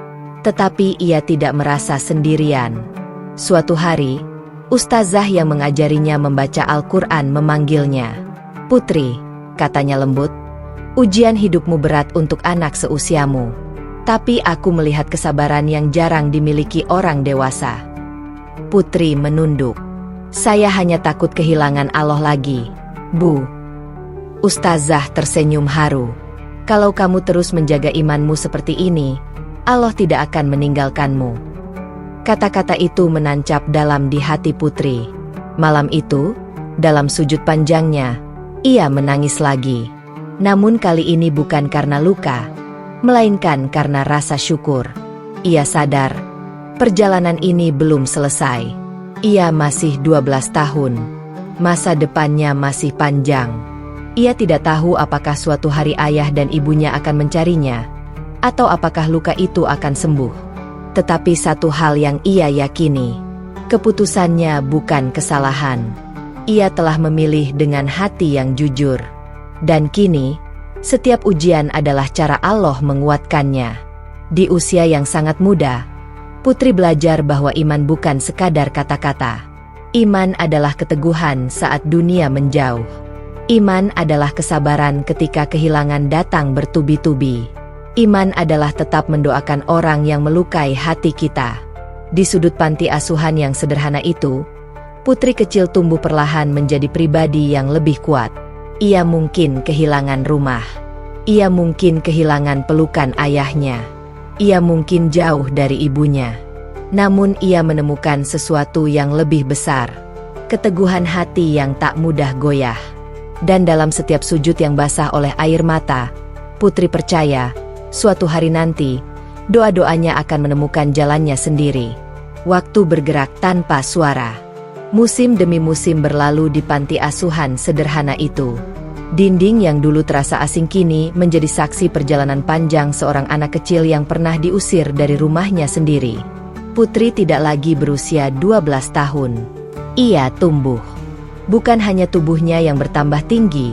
S1: Tetapi ia tidak merasa sendirian. Suatu hari, ustazah yang mengajarinya membaca Al-Quran memanggilnya. "Putri," katanya lembut, "ujian hidupmu berat untuk anak seusiamu. Tapi aku melihat kesabaran yang jarang dimiliki orang dewasa." Putri menunduk. "Saya hanya takut kehilangan Allah lagi, Bu." Ustazah tersenyum haru. "Kalau kamu terus menjaga imanmu seperti ini, Allah tidak akan meninggalkanmu." Kata-kata itu menancap dalam di hati Putri. Malam itu, dalam sujud panjangnya, ia menangis lagi. Namun kali ini bukan karena luka, melainkan karena rasa syukur. Ia sadar, perjalanan ini belum selesai. Ia masih 12 tahun. Masa depannya masih panjang. Ia tidak tahu apakah suatu hari ayah dan ibunya akan mencarinya, atau apakah luka itu akan sembuh. Tetapi satu hal yang ia yakini, keputusannya bukan kesalahan. Ia telah memilih dengan hati yang jujur. Dan kini, setiap ujian adalah cara Allah menguatkannya. Di usia yang sangat muda, Putri belajar bahwa iman bukan sekadar kata-kata. Iman adalah keteguhan saat dunia menjauh. Iman adalah kesabaran ketika kehilangan datang bertubi-tubi. Iman adalah tetap mendoakan orang yang melukai hati kita. Di sudut panti asuhan yang sederhana itu, putri kecil tumbuh perlahan menjadi pribadi yang lebih kuat. Ia mungkin kehilangan rumah. Ia mungkin kehilangan pelukan ayahnya. Ia mungkin jauh dari ibunya. Namun ia menemukan sesuatu yang lebih besar. Keteguhan hati yang tak mudah goyah. Dan dalam setiap sujud yang basah oleh air mata, putri percaya, suatu hari nanti, doa-doanya akan menemukan jalannya sendiri. Waktu bergerak tanpa suara. Musim demi musim berlalu di panti asuhan sederhana itu. Dinding yang dulu terasa asing kini menjadi saksi perjalanan panjang seorang anak kecil yang pernah diusir dari rumahnya sendiri. Putri tidak lagi berusia 12 tahun. Ia tumbuh. Bukan hanya tubuhnya yang bertambah tinggi,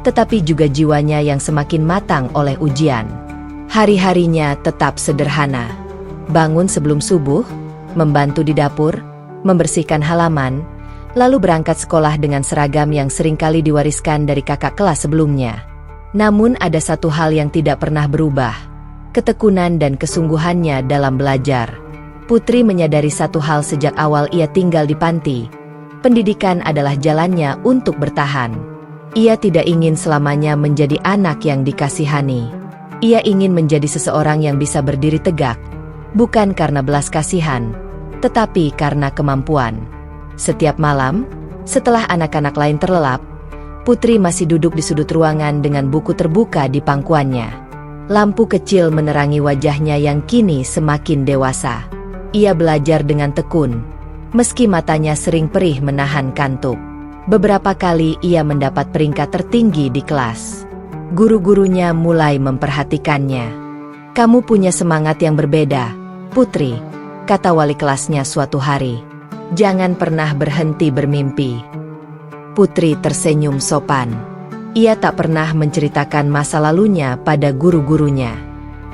S1: tetapi juga jiwanya yang semakin matang oleh ujian. Hari-harinya tetap sederhana. Bangun sebelum subuh, membantu di dapur, membersihkan halaman, lalu berangkat sekolah dengan seragam yang seringkali diwariskan dari kakak kelas sebelumnya. Namun ada satu hal yang tidak pernah berubah, ketekunan dan kesungguhannya dalam belajar. Putri menyadari satu hal sejak awal ia tinggal di panti. Pendidikan adalah jalannya untuk bertahan. Ia tidak ingin selamanya menjadi anak yang dikasihani. Ia ingin menjadi seseorang yang bisa berdiri tegak, bukan karena belas kasihan, tetapi karena kemampuan. Setiap malam, setelah anak-anak lain terlelap, Putri masih duduk di sudut ruangan dengan buku terbuka di pangkuannya. Lampu kecil menerangi wajahnya yang kini semakin dewasa. Ia belajar dengan tekun, meski matanya sering perih menahan kantuk. Beberapa kali ia mendapat peringkat tertinggi di kelas. Guru-gurunya mulai memperhatikannya. "Kamu punya semangat yang berbeda, Putri," kata wali kelasnya suatu hari. "Jangan pernah berhenti bermimpi." Putri tersenyum sopan. Ia tak pernah menceritakan masa lalunya pada guru-gurunya.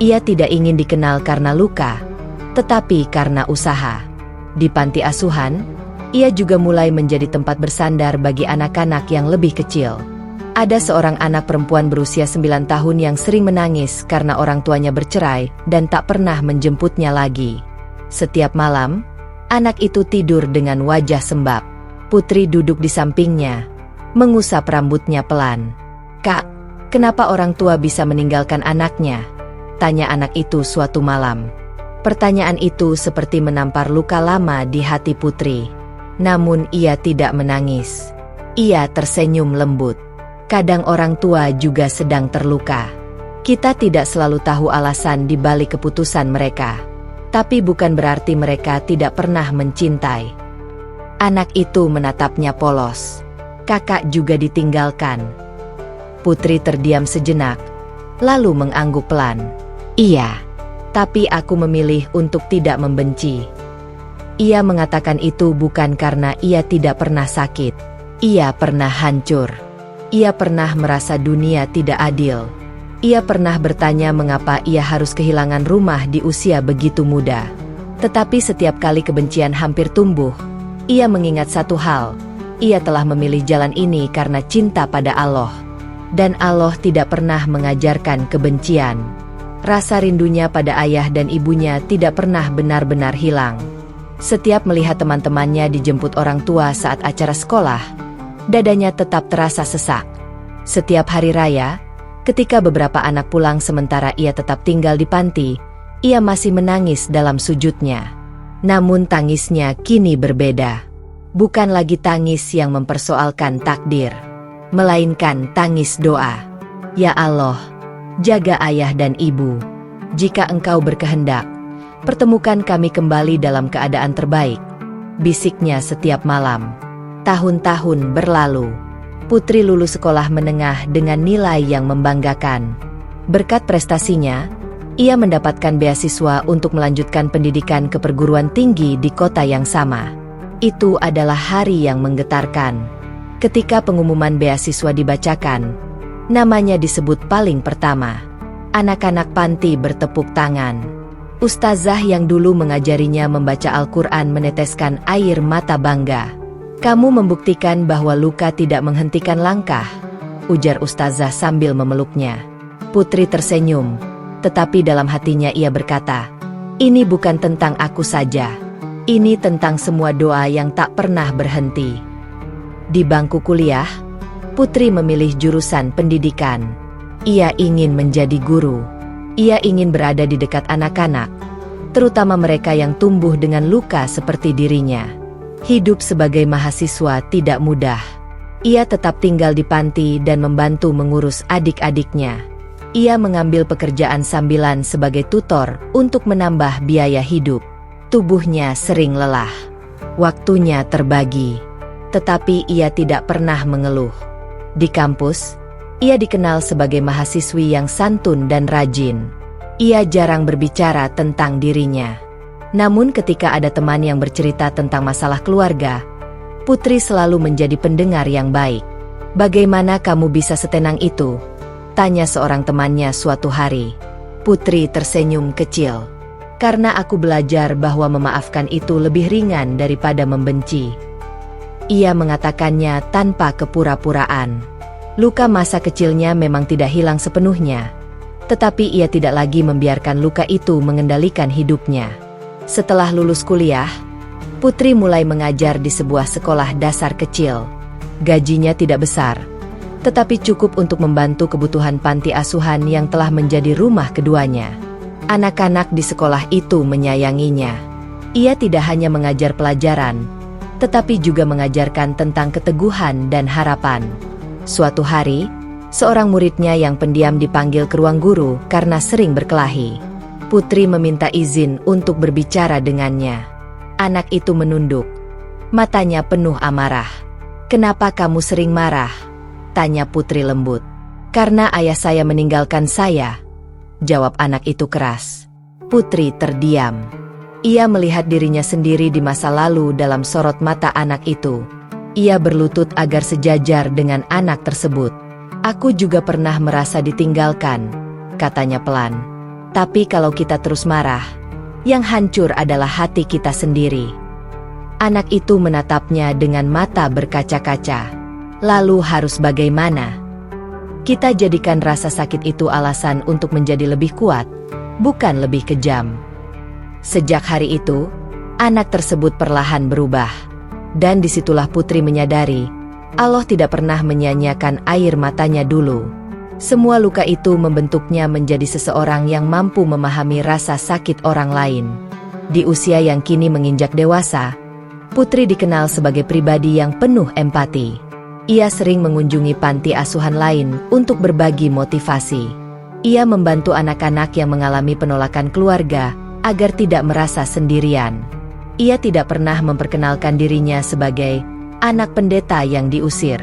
S1: Ia tidak ingin dikenal karena luka, tetapi karena usaha. Di panti asuhan, ia juga mulai menjadi tempat bersandar bagi anak-anak yang lebih kecil. Ada seorang anak perempuan berusia 9 tahun yang sering menangis karena orang tuanya bercerai dan tak pernah menjemputnya lagi. Setiap malam, anak itu tidur dengan wajah sembab. Putri duduk di sampingnya, mengusap rambutnya pelan. "Kak, kenapa orang tua bisa meninggalkan anaknya?" tanya anak itu suatu malam. Pertanyaan itu seperti menampar luka lama di hati Putri. Namun ia tidak menangis. Ia tersenyum lembut. Kadang orang tua juga sedang terluka. Kita tidak selalu tahu alasan di balik keputusan mereka. Tapi bukan berarti mereka tidak pernah mencintai. Anak itu menatapnya polos. "Kakak juga ditinggalkan." Putri terdiam sejenak, lalu mengangguk pelan. "Iya, tapi aku memilih untuk tidak membenci." Ia mengatakan itu bukan karena ia tidak pernah sakit. Ia pernah hancur. Ia pernah merasa dunia tidak adil. Ia pernah bertanya mengapa ia harus kehilangan rumah di usia begitu muda. Tetapi setiap kali kebencian hampir tumbuh, ia mengingat satu hal. Ia telah memilih jalan ini karena cinta pada Allah. Dan Allah tidak pernah mengajarkan kebencian. Rasa rindunya pada ayah dan ibunya tidak pernah benar-benar hilang. Setiap melihat teman-temannya dijemput orang tua saat acara sekolah, dadanya tetap terasa sesak. Setiap hari raya, ketika beberapa anak pulang sementara ia tetap tinggal di panti, ia masih menangis dalam sujudnya. Namun tangisnya kini berbeda. Bukan lagi tangis yang mempersoalkan takdir, melainkan tangis doa. Ya Allah, jaga ayah dan ibu. Jika Engkau berkehendak, pertemukan kami kembali dalam keadaan terbaik, bisiknya setiap malam. Tahun-tahun berlalu. Putri lulus sekolah menengah dengan nilai yang membanggakan. Berkat prestasinya, ia mendapatkan beasiswa untuk melanjutkan pendidikan ke perguruan tinggi di kota yang sama. Itu adalah hari yang menggetarkan. Ketika pengumuman beasiswa dibacakan, namanya disebut paling pertama. Anak-anak panti bertepuk tangan. Ustazah yang dulu mengajarinya membaca Al-Quran meneteskan air mata bangga. Kamu membuktikan bahwa luka tidak menghentikan langkah, ujar ustazah sambil memeluknya. Putri tersenyum, tetapi dalam hatinya ia berkata, ini bukan tentang aku saja. Ini tentang semua doa yang tak pernah berhenti. Di bangku kuliah, Putri memilih jurusan pendidikan. Ia ingin menjadi guru. Ia ingin berada di dekat anak-anak, terutama mereka yang tumbuh dengan luka seperti dirinya. Hidup sebagai mahasiswa tidak mudah. Ia tetap tinggal di panti dan membantu mengurus adik-adiknya. Ia mengambil pekerjaan sambilan sebagai tutor untuk menambah biaya hidup. Tubuhnya sering lelah. Waktunya terbagi. Tetapi ia tidak pernah mengeluh. Di kampus, ia dikenal sebagai mahasiswi yang santun dan rajin. Ia jarang berbicara tentang dirinya. Namun ketika ada teman yang bercerita tentang masalah keluarga, Putri selalu menjadi pendengar yang baik. Bagaimana kamu bisa setenang itu? Tanya seorang temannya suatu hari. Putri tersenyum kecil. Karena aku belajar bahwa memaafkan itu lebih ringan daripada membenci. Ia mengatakannya tanpa kepura-puraan. Luka masa kecilnya memang tidak hilang sepenuhnya. Tetapi ia tidak lagi membiarkan luka itu mengendalikan hidupnya. Setelah lulus kuliah, Putri mulai mengajar di sebuah sekolah dasar kecil. Gajinya tidak besar, tetapi cukup untuk membantu kebutuhan panti asuhan yang telah menjadi rumah keduanya. Anak-anak di sekolah itu menyayanginya. Ia tidak hanya mengajar pelajaran, tetapi juga mengajarkan tentang keteguhan dan harapan. Suatu hari, seorang muridnya yang pendiam dipanggil ke ruang guru karena sering berkelahi. Putri meminta izin untuk berbicara dengannya. Anak itu menunduk. Matanya penuh amarah. Kenapa kamu sering marah? Tanya Putri lembut. Karena ayah saya meninggalkan saya, jawab anak itu keras. Putri terdiam. Ia melihat dirinya sendiri di masa lalu dalam sorot mata anak itu. Ia berlutut agar sejajar dengan anak tersebut. Aku juga pernah merasa ditinggalkan, katanya pelan. Tapi kalau kita terus marah, yang hancur adalah hati kita sendiri. Anak itu menatapnya dengan mata berkaca-kaca. Lalu harus bagaimana? Kita jadikan rasa sakit itu alasan untuk menjadi lebih kuat, bukan lebih kejam. Sejak hari itu, anak tersebut perlahan berubah. Dan disitulah Putri menyadari, Allah tidak pernah menyia-nyiakan air matanya dulu. Semua luka itu membentuknya menjadi seseorang yang mampu memahami rasa sakit orang lain. Di usia yang kini menginjak dewasa, Putri dikenal sebagai pribadi yang penuh empati. Ia sering mengunjungi panti asuhan lain untuk berbagi motivasi. Ia membantu anak-anak yang mengalami penolakan keluarga agar tidak merasa sendirian. Ia tidak pernah memperkenalkan dirinya sebagai anak pendeta yang diusir.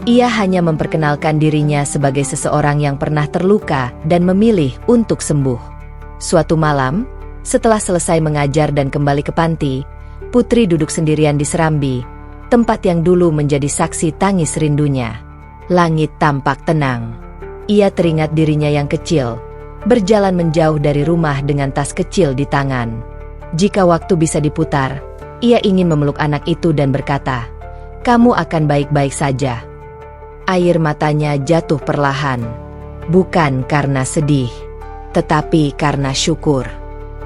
S1: Ia hanya memperkenalkan dirinya sebagai seseorang yang pernah terluka dan memilih untuk sembuh. Suatu malam, setelah selesai mengajar dan kembali ke panti, Putri duduk sendirian di serambi, tempat yang dulu menjadi saksi tangis rindunya. Langit tampak tenang. Ia teringat dirinya yang kecil, berjalan menjauh dari rumah dengan tas kecil di tangan. Jika waktu bisa diputar, ia ingin memeluk anak itu dan berkata, "Kamu akan baik-baik saja." Air matanya jatuh perlahan. Bukan karena sedih, tetapi karena syukur.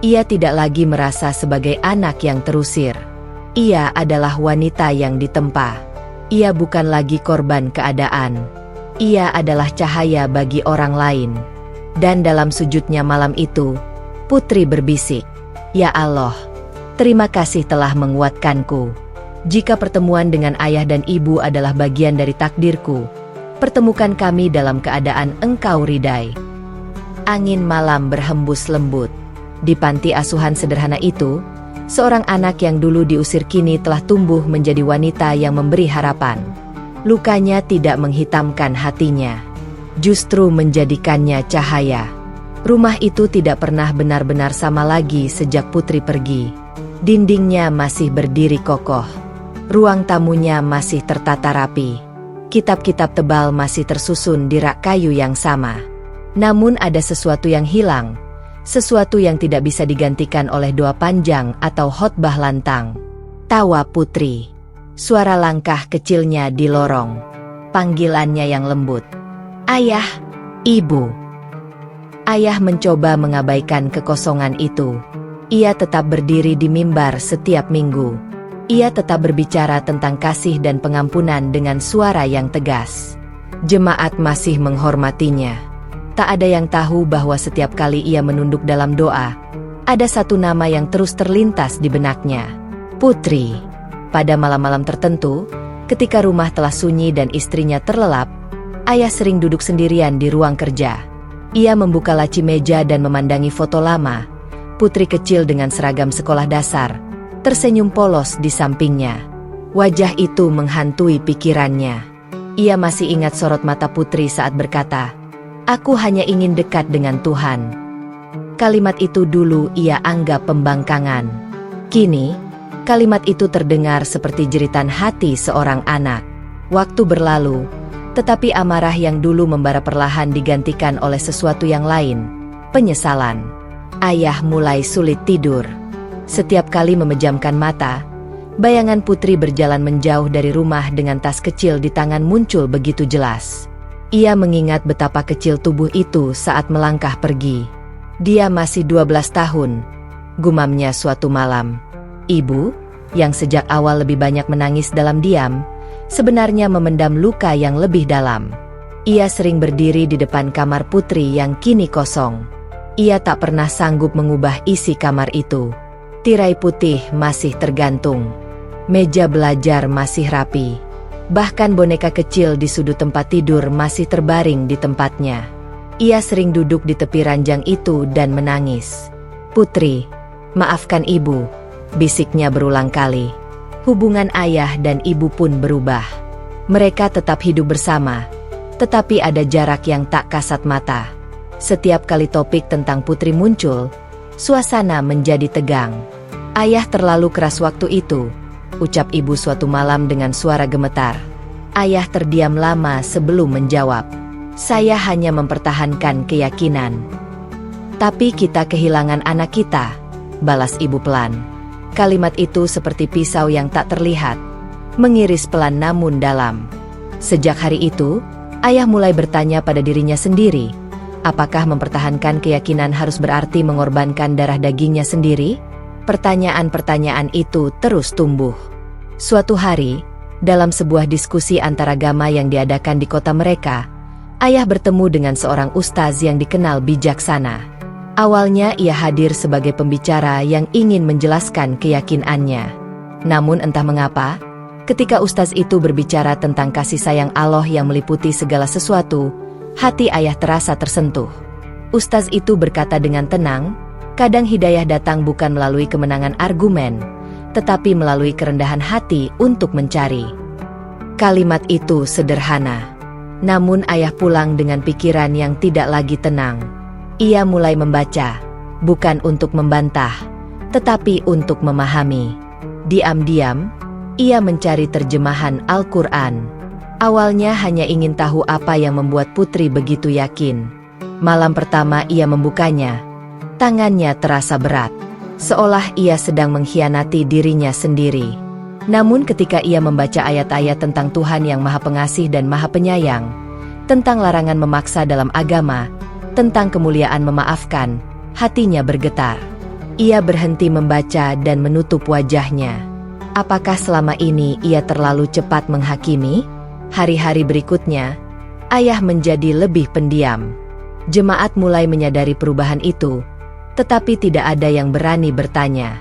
S1: Ia tidak lagi merasa sebagai anak yang terusir. Ia adalah wanita yang ditempa. Ia bukan lagi korban keadaan. Ia adalah cahaya bagi orang lain. Dan dalam sujudnya malam itu, Putri berbisik, "Ya Allah, terima kasih telah menguatkanku. Jika pertemuan dengan ayah dan ibu adalah bagian dari takdirku, pertemukan kami dalam keadaan Engkau ridai." Angin malam berhembus lembut. Di panti asuhan sederhana itu, seorang anak yang dulu diusir kini telah tumbuh menjadi wanita yang memberi harapan. Lukanya tidak menghitamkan hatinya, justru menjadikannya cahaya. Rumah itu tidak pernah benar-benar sama lagi sejak Putri pergi. Dindingnya masih berdiri kokoh. Ruang tamunya masih tertata rapi. Kitab-kitab tebal masih tersusun di rak kayu yang sama. Namun ada sesuatu yang hilang. Sesuatu yang tidak bisa digantikan oleh doa panjang atau khotbah lantang. Tawa Putri. Suara langkah kecilnya di lorong. Panggilannya yang lembut. "Ayah, Ibu." Ayah mencoba mengabaikan kekosongan itu. Ia tetap berdiri di mimbar setiap minggu. Ia tetap berbicara tentang kasih dan pengampunan dengan suara yang tegas. Jemaat masih menghormatinya. Tak ada yang tahu bahwa setiap kali ia menunduk dalam doa, ada satu nama yang terus terlintas di benaknya. Putri. Pada malam-malam tertentu, ketika rumah telah sunyi dan istrinya terlelap, ayah sering duduk sendirian di ruang kerja. Ia membuka laci meja dan memandangi foto lama. Putri kecil dengan seragam sekolah dasar tersenyum polos di sampingnya. Wajah itu menghantui pikirannya. Ia masih ingat sorot mata Putri saat berkata, "Aku hanya ingin dekat dengan Tuhan." Kalimat itu dulu ia anggap pembangkangan. Kini, kalimat itu terdengar seperti jeritan hati seorang anak. Waktu berlalu, tetapi amarah yang dulu membara perlahan digantikan oleh sesuatu yang lain, penyesalan. Ayah mulai sulit tidur. Setiap kali memejamkan mata, bayangan Putri berjalan menjauh dari rumah dengan tas kecil di tangan muncul begitu jelas. Ia mengingat betapa kecil tubuh itu saat melangkah pergi. "Dia masih 12 tahun, gumamnya suatu malam. Ibu, yang sejak awal lebih banyak menangis dalam diam, sebenarnya memendam luka yang lebih dalam. Ia sering berdiri di depan kamar Putri yang kini kosong. Ia tak pernah sanggup mengubah isi kamar itu. Tirai putih masih tergantung. Meja belajar masih rapi. Bahkan boneka kecil di sudut tempat tidur masih terbaring di tempatnya. Ia sering duduk di tepi ranjang itu dan menangis. "Putri, maafkan ibu," bisiknya berulang kali. Hubungan ayah dan ibu pun berubah. Mereka tetap hidup bersama, tetapi ada jarak yang tak kasat mata. Setiap kali topik tentang Putri muncul, suasana menjadi tegang. "Ayah terlalu keras waktu itu," ucap ibu suatu malam dengan suara gemetar. Ayah terdiam lama sebelum menjawab. "Saya hanya mempertahankan keyakinan." "Tapi kita kehilangan anak kita," balas ibu pelan. Kalimat itu seperti pisau yang tak terlihat, mengiris pelan namun dalam. Sejak hari itu, ayah mulai bertanya pada dirinya sendiri, apakah mempertahankan keyakinan harus berarti mengorbankan darah dagingnya sendiri? Pertanyaan-pertanyaan itu terus tumbuh. Suatu hari, dalam sebuah diskusi antaragama yang diadakan di kota mereka, ayah bertemu dengan seorang ustaz yang dikenal bijaksana. Awalnya ia hadir sebagai pembicara yang ingin menjelaskan keyakinannya. Namun entah mengapa, ketika ustaz itu berbicara tentang kasih sayang Allah yang meliputi segala sesuatu, hati ayah terasa tersentuh. Ustaz itu berkata dengan tenang, kadang hidayah datang bukan melalui kemenangan argumen, tetapi melalui kerendahan hati untuk mencari. Kalimat itu sederhana. Namun ayah pulang dengan pikiran yang tidak lagi tenang. Ia mulai membaca, bukan untuk membantah, tetapi untuk memahami. Diam-diam, ia mencari terjemahan Al-Quran. Awalnya hanya ingin tahu apa yang membuat Putri begitu yakin. Malam pertama ia membukanya. Tangannya terasa berat. seolah ia sedang mengkhianati dirinya sendiri. Namun ketika ia membaca ayat-ayat tentang Tuhan yang Maha Pengasih dan Maha Penyayang, tentang larangan memaksa dalam agama, tentang kemuliaan memaafkan, hatinya bergetar. Ia berhenti membaca dan menutup wajahnya. Apakah selama ini ia terlalu cepat menghakimi? Hari-hari berikutnya, ayah menjadi lebih pendiam. Jemaat mulai menyadari perubahan itu, tetapi tidak ada yang berani bertanya.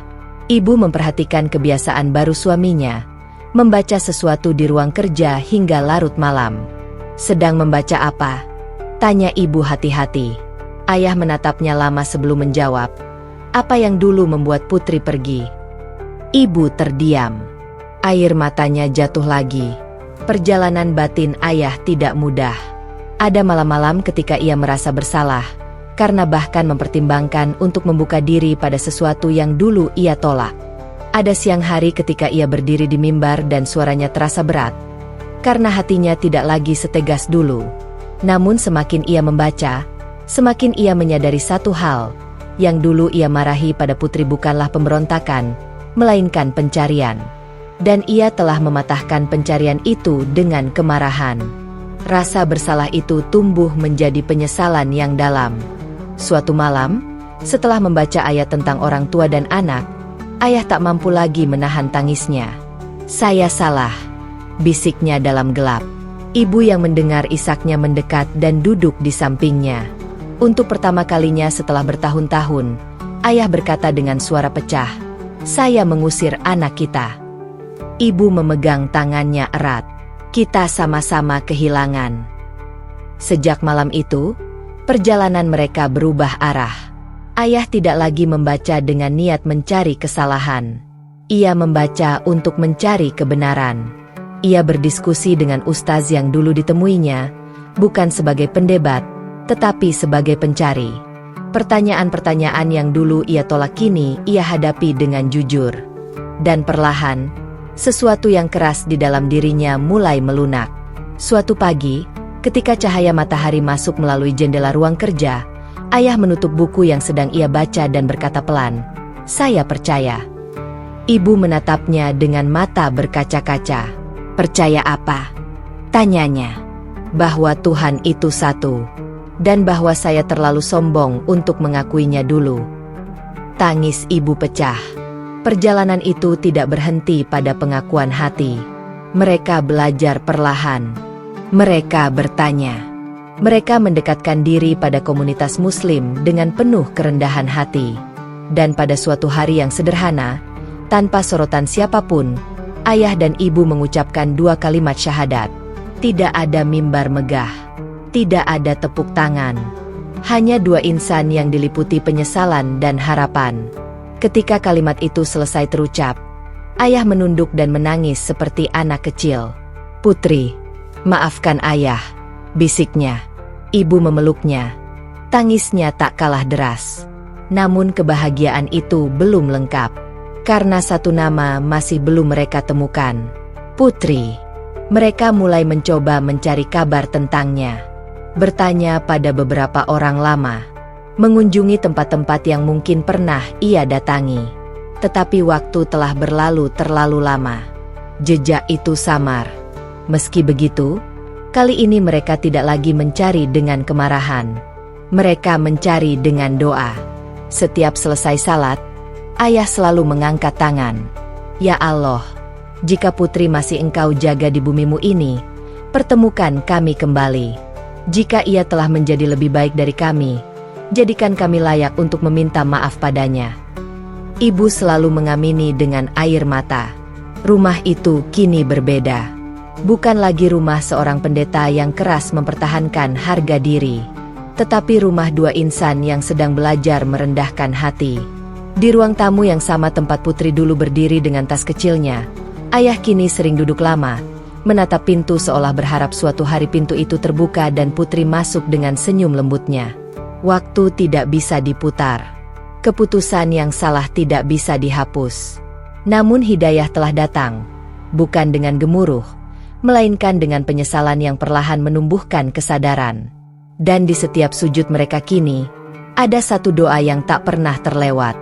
S1: Ibu memperhatikan kebiasaan baru suaminya, membaca sesuatu di ruang kerja hingga larut malam. "Sedang membaca apa?" tanya ibu hati-hati. Ayah menatapnya lama sebelum menjawab, "Apa yang dulu membuat Putri pergi?" Ibu terdiam. Air matanya jatuh lagi. Perjalanan batin ayah tidak mudah. Ada malam-malam ketika ia merasa bersalah, karena bahkan mempertimbangkan untuk membuka diri pada sesuatu yang dulu ia tolak. Ada siang hari ketika ia berdiri di mimbar dan suaranya terasa berat, karena hatinya tidak lagi setegas dulu. Namun semakin ia membaca, semakin ia menyadari satu hal, yang dulu ia marahi pada Putri bukanlah pemberontakan, melainkan pencarian. Dan ia telah mematahkan pencarian itu dengan kemarahan. Rasa bersalah itu tumbuh menjadi penyesalan yang dalam. Suatu malam, setelah membaca ayat tentang orang tua dan anak, ayah tak mampu lagi menahan tangisnya. "Saya salah," bisiknya dalam gelap. Ibu yang mendengar isaknya mendekat dan duduk di sampingnya. Untuk pertama kalinya setelah bertahun-tahun, ayah berkata dengan suara pecah, "Saya mengusir anak kita." Ibu memegang tangannya erat. "Kita sama-sama kehilangan." Sejak malam itu, perjalanan mereka berubah arah. Ayah tidak lagi membaca dengan niat mencari kesalahan. Ia membaca untuk mencari kebenaran. Ia berdiskusi dengan ustaz yang dulu ditemuinya, bukan sebagai pendebat, tetapi sebagai pencari. Pertanyaan-pertanyaan yang dulu ia tolak kini ia hadapi dengan jujur. Dan perlahan, sesuatu yang keras di dalam dirinya mulai melunak. Suatu pagi, ketika cahaya matahari masuk melalui jendela ruang kerja, ayah menutup buku yang sedang ia baca dan berkata pelan, "Saya percaya." Ibu menatapnya dengan mata berkaca-kaca. "Percaya apa?" tanyanya. "Bahwa Tuhan itu satu, dan bahwa saya terlalu sombong untuk mengakuinya dulu." Tangis ibu pecah. Perjalanan itu tidak berhenti pada pengakuan hati. Mereka belajar perlahan. Mereka bertanya. Mereka mendekatkan diri pada komunitas Muslim dengan penuh kerendahan hati. Dan pada suatu hari yang sederhana, tanpa sorotan siapapun, ayah dan ibu mengucapkan 2 kalimat syahadat. Tidak ada mimbar megah. Tidak ada tepuk tangan. Hanya 2 insan yang diliputi penyesalan dan harapan. Ketika kalimat itu selesai terucap, ayah menunduk dan menangis seperti anak kecil. "Putri, maafkan ayah," bisiknya. Ibu memeluknya. Tangisnya tak kalah deras. Namun kebahagiaan itu belum lengkap. Karena satu nama masih belum mereka temukan. Putri. Mereka mulai mencoba mencari kabar tentangnya. Bertanya pada beberapa orang lama. Mengunjungi tempat-tempat yang mungkin pernah ia datangi. Tetapi waktu telah berlalu terlalu lama. Jejak itu samar. Meski begitu, kali ini mereka tidak lagi mencari dengan kemarahan. Mereka mencari dengan doa. Setiap selesai salat, ayah selalu mengangkat tangan. "Ya Allah, jika Putri masih Engkau jaga di bumimu ini, pertemukan kami kembali. Jika ia telah menjadi lebih baik dari kami, jadikan kami layak untuk meminta maaf padanya." Ibu selalu mengamini dengan air mata. Rumah itu kini berbeda. Bukan lagi rumah seorang pendeta yang keras mempertahankan harga diri, tetapi rumah 2 insan yang sedang belajar merendahkan hati. Di ruang tamu yang sama tempat Putri dulu berdiri dengan tas kecilnya, ayah kini sering duduk lama, menatap pintu seolah berharap suatu hari pintu itu terbuka dan Putri masuk dengan senyum lembutnya. Waktu tidak bisa diputar. Keputusan yang salah tidak bisa dihapus. Namun hidayah telah datang, bukan dengan gemuruh, melainkan dengan penyesalan yang perlahan menumbuhkan kesadaran. Dan di setiap sujud mereka kini, ada satu doa yang tak pernah terlewat.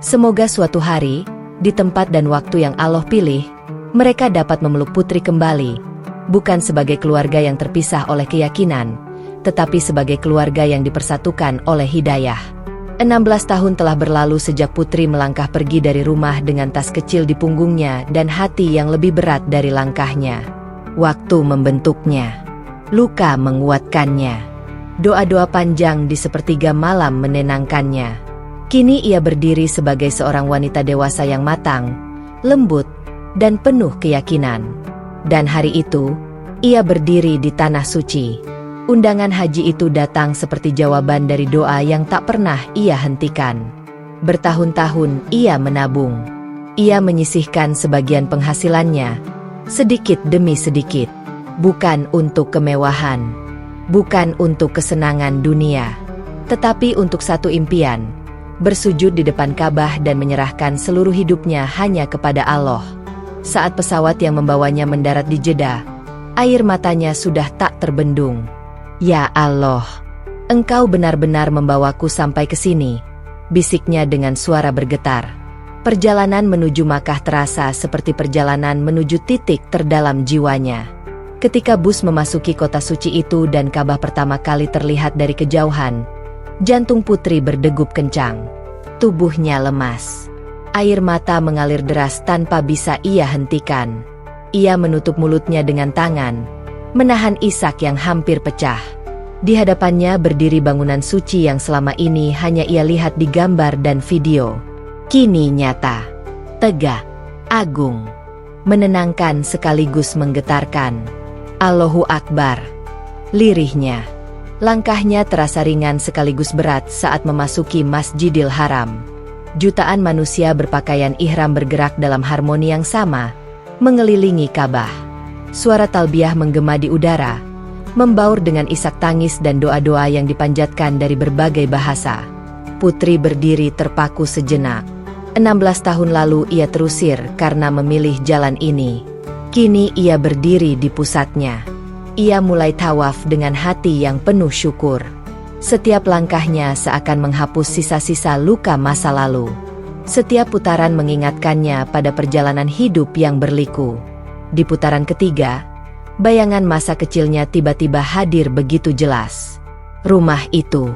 S1: Semoga suatu hari, di tempat dan waktu yang Allah pilih, mereka dapat memeluk putri kembali, bukan sebagai keluarga yang terpisah oleh keyakinan, tetapi sebagai keluarga yang dipersatukan oleh hidayah. 16 tahun telah berlalu sejak putri melangkah pergi dari rumah dengan tas kecil di punggungnya dan hati yang lebih berat dari langkahnya. Waktu membentuknya, luka menguatkannya, doa-doa panjang di sepertiga malam menenangkannya. Kini ia berdiri sebagai seorang wanita dewasa yang matang, lembut, dan penuh keyakinan. Dan hari itu, ia berdiri di tanah suci. Undangan haji itu datang seperti jawaban dari doa yang tak pernah ia hentikan. Bertahun-tahun ia menabung. Ia menyisihkan sebagian penghasilannya, sedikit demi sedikit. Bukan untuk kemewahan, bukan untuk kesenangan dunia, tetapi untuk satu impian: bersujud di depan Ka'bah dan menyerahkan seluruh hidupnya hanya kepada Allah. Saat pesawat yang membawanya mendarat di Jeddah, air matanya sudah tak terbendung. "Ya Allah, Engkau benar-benar membawaku sampai ke sini," bisiknya dengan suara bergetar. Perjalanan menuju Makkah terasa seperti perjalanan menuju titik terdalam jiwanya. Ketika bus memasuki kota suci itu dan Ka'bah pertama kali terlihat dari kejauhan, jantung putri berdegup kencang. Tubuhnya lemas. Air mata mengalir deras tanpa bisa ia hentikan. Ia menutup mulutnya dengan tangan, menahan isak yang hampir pecah. Di hadapannya berdiri bangunan suci yang selama ini hanya ia lihat di gambar dan video. Kini nyata, tegak, agung, menenangkan sekaligus menggetarkan. Allahu Akbar. Lirihnya. Langkahnya terasa ringan sekaligus berat saat memasuki Masjidil Haram. Jutaan manusia berpakaian ihram bergerak dalam harmoni yang sama, mengelilingi Ka'bah. Suara talbiyah menggema di udara, membaur dengan isak tangis dan doa-doa yang dipanjatkan dari berbagai bahasa. Putri berdiri terpaku sejenak. 16 tahun lalu ia terusir karena memilih jalan ini. Kini ia berdiri di pusatnya. Ia mulai tawaf dengan hati yang penuh syukur. Setiap langkahnya seakan menghapus sisa-sisa luka masa lalu. Setiap putaran mengingatkannya pada perjalanan hidup yang berliku. Di putaran ketiga, bayangan masa kecilnya tiba-tiba hadir begitu jelas. Rumah itu,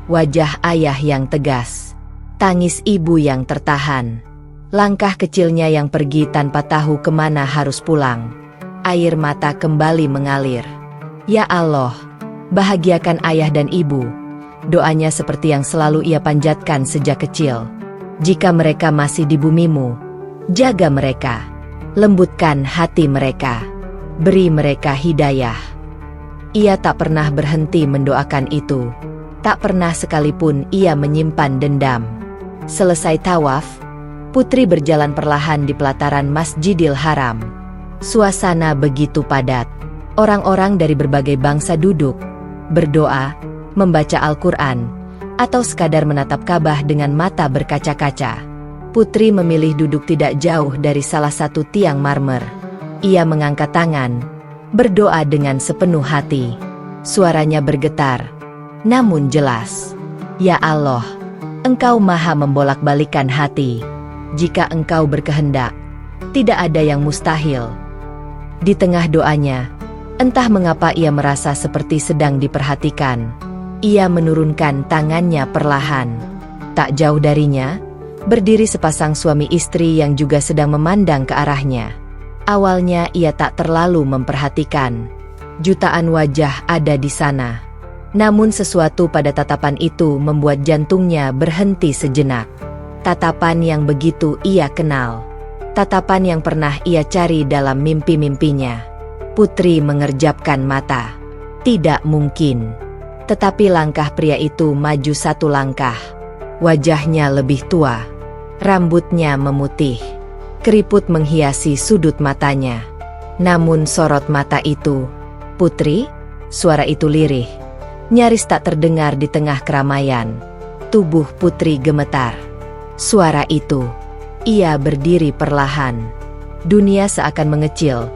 S1: wajah ayah yang tegas, tangis ibu yang tertahan, langkah kecilnya yang pergi tanpa tahu kemana harus pulang. Air mata kembali mengalir. "Ya Allah, bahagiakan ayah dan ibu." Doanya seperti yang selalu ia panjatkan sejak kecil. "Jika mereka masih di bumimu, jaga mereka, lembutkan hati mereka, beri mereka hidayah." Ia tak pernah berhenti mendoakan itu. Tak pernah sekalipun ia menyimpan dendam. Selesai tawaf, putri berjalan perlahan di pelataran Masjidil Haram. Suasana begitu padat. Orang-orang dari berbagai bangsa duduk, berdoa, membaca Al-Quran, atau sekadar menatap Ka'bah dengan mata berkaca-kaca. Putri memilih duduk tidak jauh dari salah satu tiang marmer. Ia mengangkat tangan, berdoa dengan sepenuh hati. Suaranya bergetar, namun jelas. "Ya Allah, Engkau maha membolak-balikan hati. Jika Engkau berkehendak, tidak ada yang mustahil." Di tengah doanya, entah mengapa ia merasa seperti sedang diperhatikan. Ia menurunkan tangannya perlahan. Tak jauh darinya, berdiri sepasang suami istri yang juga sedang memandang ke arahnya. Awalnya ia tak terlalu memperhatikan. Jutaan wajah ada di sana. Namun sesuatu pada tatapan itu membuat jantungnya berhenti sejenak. Tatapan yang begitu ia kenal. Tatapan yang pernah ia cari dalam mimpi-mimpinya. Putri mengerjapkan mata. Tidak mungkin. Tetapi langkah pria itu maju satu langkah. Wajahnya lebih tua. Rambutnya memutih. Keriput menghiasi sudut matanya. Namun sorot mata itu, "Putri?" Suara itu lirih, nyaris tak terdengar di tengah keramaian. Tubuh putri gemetar. Suara itu, ia berdiri perlahan. Dunia seakan mengecil,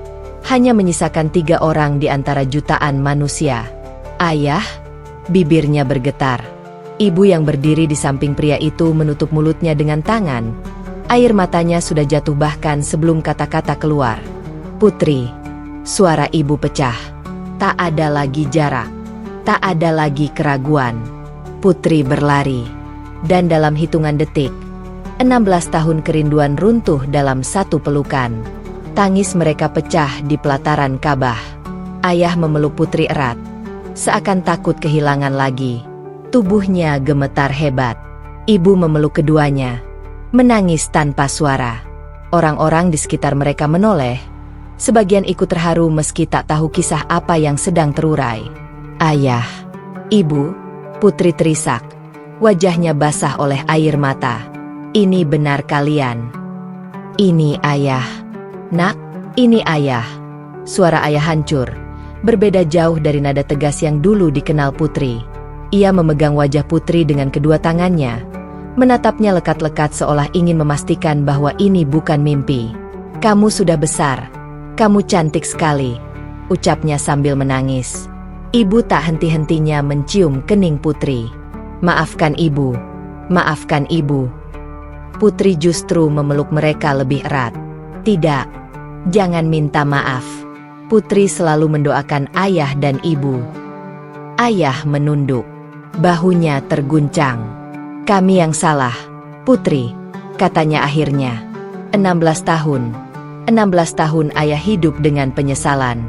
S1: hanya menyisakan 3 orang di antara jutaan manusia. "Ayah?" Bibirnya bergetar. Ibu yang berdiri di samping pria itu menutup mulutnya dengan tangan. Air matanya sudah jatuh bahkan sebelum kata-kata keluar. "Putri." Suara ibu pecah. Tak ada lagi jarak. Tak ada lagi keraguan. Putri berlari. Dan dalam hitungan detik, 16 tahun kerinduan runtuh dalam satu pelukan. Tangis mereka pecah di pelataran Ka'bah. Ayah memeluk Putri erat, seakan takut kehilangan lagi. Tubuhnya gemetar hebat. Ibu memeluk keduanya, menangis tanpa suara. Orang-orang di sekitar mereka menoleh. Sebagian ikut terharu meski tak tahu kisah apa yang sedang terurai. "Ayah, Ibu," Putri terisak. Wajahnya basah oleh air mata. "Ini benar kalian." "Ini ayah." "Nak, ini ayah." Suara ayah hancur, berbeda jauh dari nada tegas yang dulu dikenal Putri. Ia memegang wajah Putri dengan kedua tangannya, menatapnya lekat-lekat seolah ingin memastikan bahwa ini bukan mimpi. "Kamu sudah besar. Kamu cantik sekali," ucapnya sambil menangis. Ibu tak henti-hentinya mencium kening Putri. "Maafkan ibu. Maafkan ibu." Putri justru memeluk mereka lebih erat. "Tidak. Jangan minta maaf." Putri selalu mendoakan ayah dan ibu. Ayah menunduk. Bahunya terguncang. "Kami yang salah, Putri," katanya akhirnya. 16 tahun. 16 tahun ayah hidup dengan penyesalan.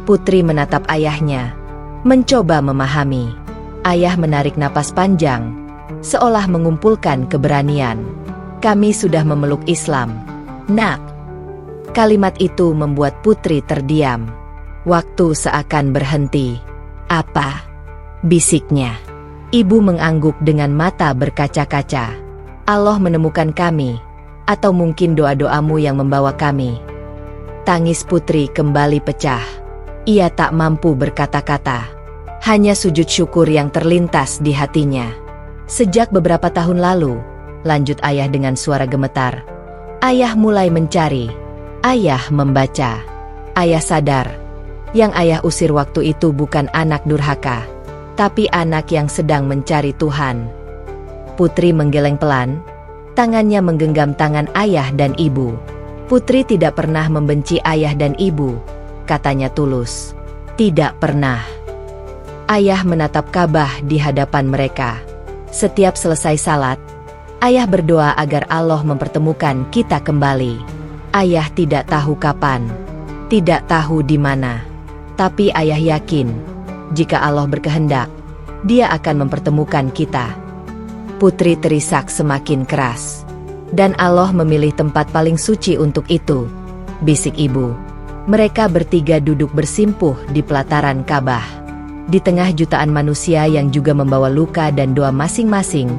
S1: Putri menatap ayahnya, mencoba memahami. Ayah menarik napas panjang, seolah mengumpulkan keberanian. "Kami sudah memeluk Islam, Nak." Kalimat itu membuat Putri terdiam. Waktu seakan berhenti. "Apa?" bisiknya. Ibu mengangguk dengan mata berkaca-kaca. "Allah menemukan kami, atau mungkin doa-doamu yang membawa kami." Tangis Putri kembali pecah. Ia tak mampu berkata-kata. Hanya sujud syukur yang terlintas di hatinya. "Sejak beberapa tahun lalu," lanjut ayah dengan suara gemetar, "ayah mulai mencari. Ayah membaca. Ayah sadar, yang ayah usir waktu itu bukan anak durhaka, tapi anak yang sedang mencari Tuhan." Putri menggeleng pelan, tangannya menggenggam tangan ayah dan ibu. "Putri tidak pernah membenci ayah dan ibu," katanya tulus. "Tidak pernah." Ayah menatap Ka'bah di hadapan mereka. Setiap selesai salat, ayah berdoa agar Allah mempertemukan kita kembali. Ayah tidak tahu kapan, tidak tahu di mana, tapi ayah yakin, jika Allah berkehendak, Dia akan mempertemukan kita. Putri terisak semakin keras. "Dan Allah memilih tempat paling suci untuk itu," bisik ibu. Mereka bertiga duduk bersimpuh di pelataran Ka'bah. Di tengah jutaan manusia yang juga membawa luka dan doa masing-masing,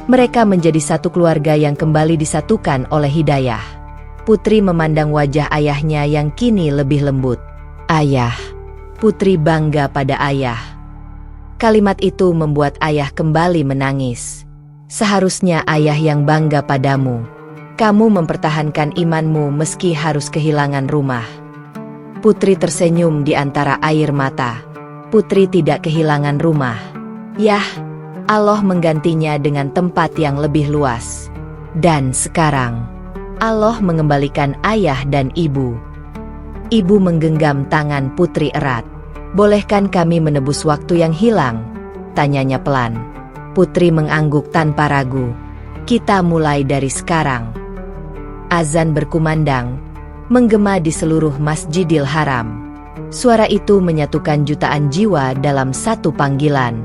S1: mereka menjadi satu keluarga yang kembali disatukan oleh hidayah. Putri memandang wajah ayahnya yang kini lebih lembut. "Ayah." Putri bangga pada ayah. Kalimat itu membuat ayah kembali menangis. "Seharusnya ayah yang bangga padamu. Kamu mempertahankan imanmu meski harus kehilangan rumah." Putri tersenyum di antara air mata. Putri tidak kehilangan rumah. Yah, Allah menggantinya dengan tempat yang lebih luas. Dan sekarang, Allah mengembalikan ayah dan ibu. Ibu menggenggam tangan Putri erat. "Bolehkan kami menebus waktu yang hilang?" tanyanya pelan. Putri mengangguk tanpa ragu. "Kita mulai dari sekarang." Azan berkumandang, menggema di seluruh Masjidil Haram. Suara itu menyatukan jutaan jiwa dalam satu panggilan.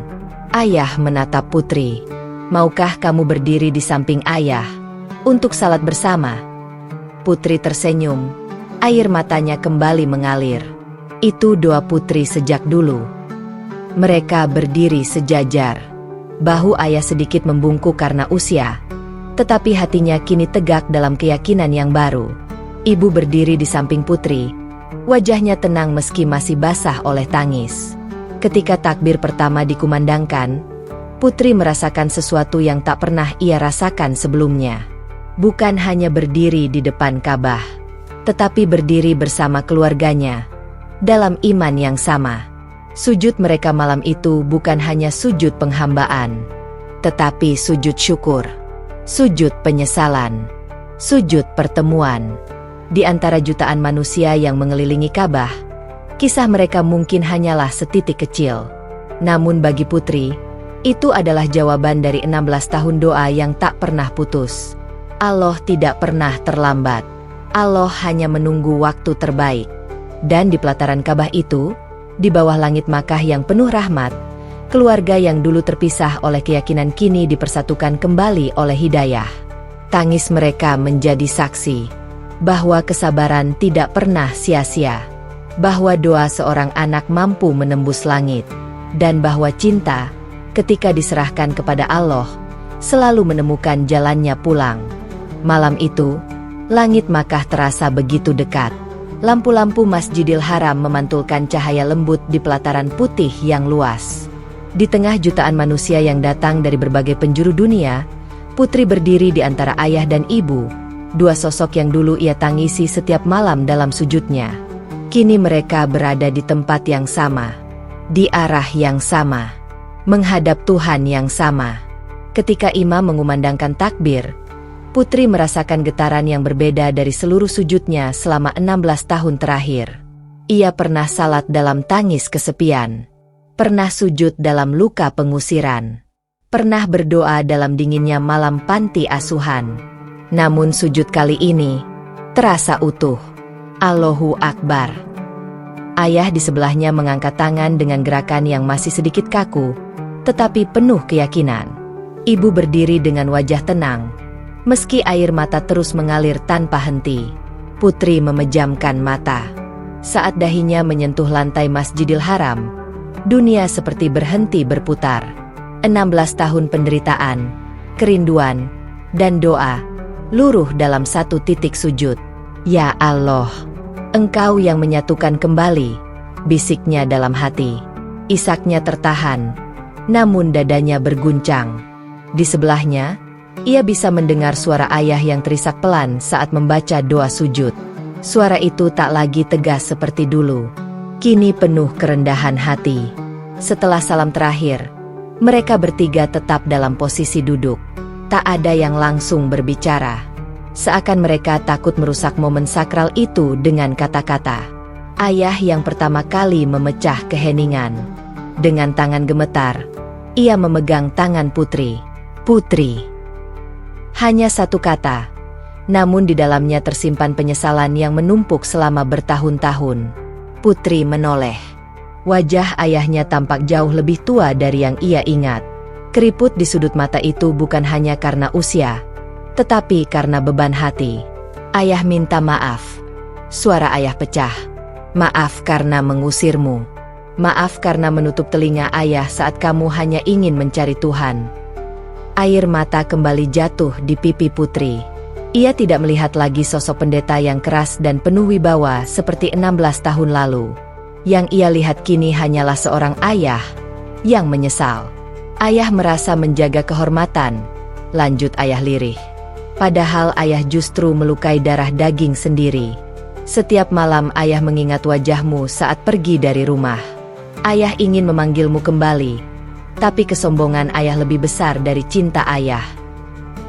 S1: Ayah menatap Putri. "Maukah kamu berdiri di samping ayah untuk salat bersama?" Putri tersenyum, air matanya kembali mengalir. Itu doa Putri sejak dulu. Mereka berdiri sejajar. Bahu ayah sedikit membungkuk karena usia, tetapi hatinya kini tegak dalam keyakinan yang baru. Ibu berdiri di samping Putri. Wajahnya tenang meski masih basah oleh tangis. Ketika takbir pertama dikumandangkan, Putri merasakan sesuatu yang tak pernah ia rasakan sebelumnya. Bukan hanya berdiri di depan Ka'bah, tetapi berdiri bersama keluarganya dalam iman yang sama. Sujud mereka malam itu bukan hanya sujud penghambaan, tetapi sujud syukur, sujud penyesalan, sujud pertemuan. Di antara jutaan manusia yang mengelilingi Ka'bah, kisah mereka mungkin hanyalah setitik kecil. Namun bagi Putri, itu adalah jawaban dari 16 tahun doa yang tak pernah putus. Allah tidak pernah terlambat. Allah hanya menunggu waktu terbaik. Dan di pelataran Ka'bah itu, di bawah langit Makkah yang penuh rahmat, keluarga yang dulu terpisah oleh keyakinan kini dipersatukan kembali oleh hidayah. Tangis mereka menjadi saksi bahwa kesabaran tidak pernah sia-sia, bahwa doa seorang anak mampu menembus langit, dan bahwa cinta, ketika diserahkan kepada Allah, selalu menemukan jalannya pulang. Malam itu, langit Makkah terasa begitu dekat. Lampu-lampu Masjidil Haram memantulkan cahaya lembut di pelataran putih yang luas. Di tengah jutaan manusia yang datang dari berbagai penjuru dunia, Putri berdiri di antara ayah dan ibu, dua sosok yang dulu ia tangisi setiap malam dalam sujudnya. Kini mereka berada di tempat yang sama, di arah yang sama, menghadap Tuhan yang sama. Ketika imam mengumandangkan takbir, Putri merasakan getaran yang berbeda dari seluruh sujudnya selama 16 tahun terakhir. Ia pernah salat dalam tangis kesepian, pernah sujud dalam luka pengusiran, pernah berdoa dalam dinginnya malam panti asuhan. Namun sujud kali ini terasa utuh. Allahu Akbar. Ayah di sebelahnya mengangkat tangan dengan gerakan yang masih sedikit kaku, tetapi penuh keyakinan. Ibu berdiri dengan wajah tenang, meski air mata terus mengalir tanpa henti. Putri memejamkan mata. Saat dahinya menyentuh lantai Masjidil Haram, dunia seperti berhenti berputar. 16 tahun penderitaan, kerinduan, dan doa, luruh dalam satu titik sujud. Ya Allah, Engkau yang menyatukan kembali, bisiknya dalam hati. Isaknya tertahan, namun dadanya berguncang. Di sebelahnya, ia bisa mendengar suara ayah yang terisak pelan saat membaca doa sujud. Suara itu tak lagi tegas seperti dulu, kini penuh kerendahan hati. Setelah salam terakhir, mereka bertiga tetap dalam posisi duduk. Tak ada yang langsung berbicara. Seakan mereka takut merusak momen sakral itu dengan kata-kata. Ayah yang pertama kali memecah keheningan. Dengan tangan gemetar, ia memegang tangan Putri. Putri. Hanya satu kata, namun di dalamnya tersimpan penyesalan yang menumpuk selama bertahun-tahun. Putri menoleh. Wajah ayahnya tampak jauh lebih tua dari yang ia ingat. Keriput di sudut mata itu bukan hanya karena usia, tetapi karena beban hati. Ayah minta maaf. Suara ayah pecah. Maaf karena mengusirmu. Maaf karena menutup telinga ayah saat kamu hanya ingin mencari Tuhan. Air mata kembali jatuh di pipi Putri. Ia tidak melihat lagi sosok pendeta yang keras dan penuh wibawa seperti 16 tahun lalu. Yang ia lihat kini hanyalah seorang ayah yang menyesal. Ayah merasa menjaga kehormatan, lanjut ayah lirih. Padahal ayah justru melukai darah daging sendiri. Setiap malam ayah mengingat wajahmu saat pergi dari rumah. Ayah ingin memanggilmu kembali, tapi kesombongan ayah lebih besar dari cinta ayah.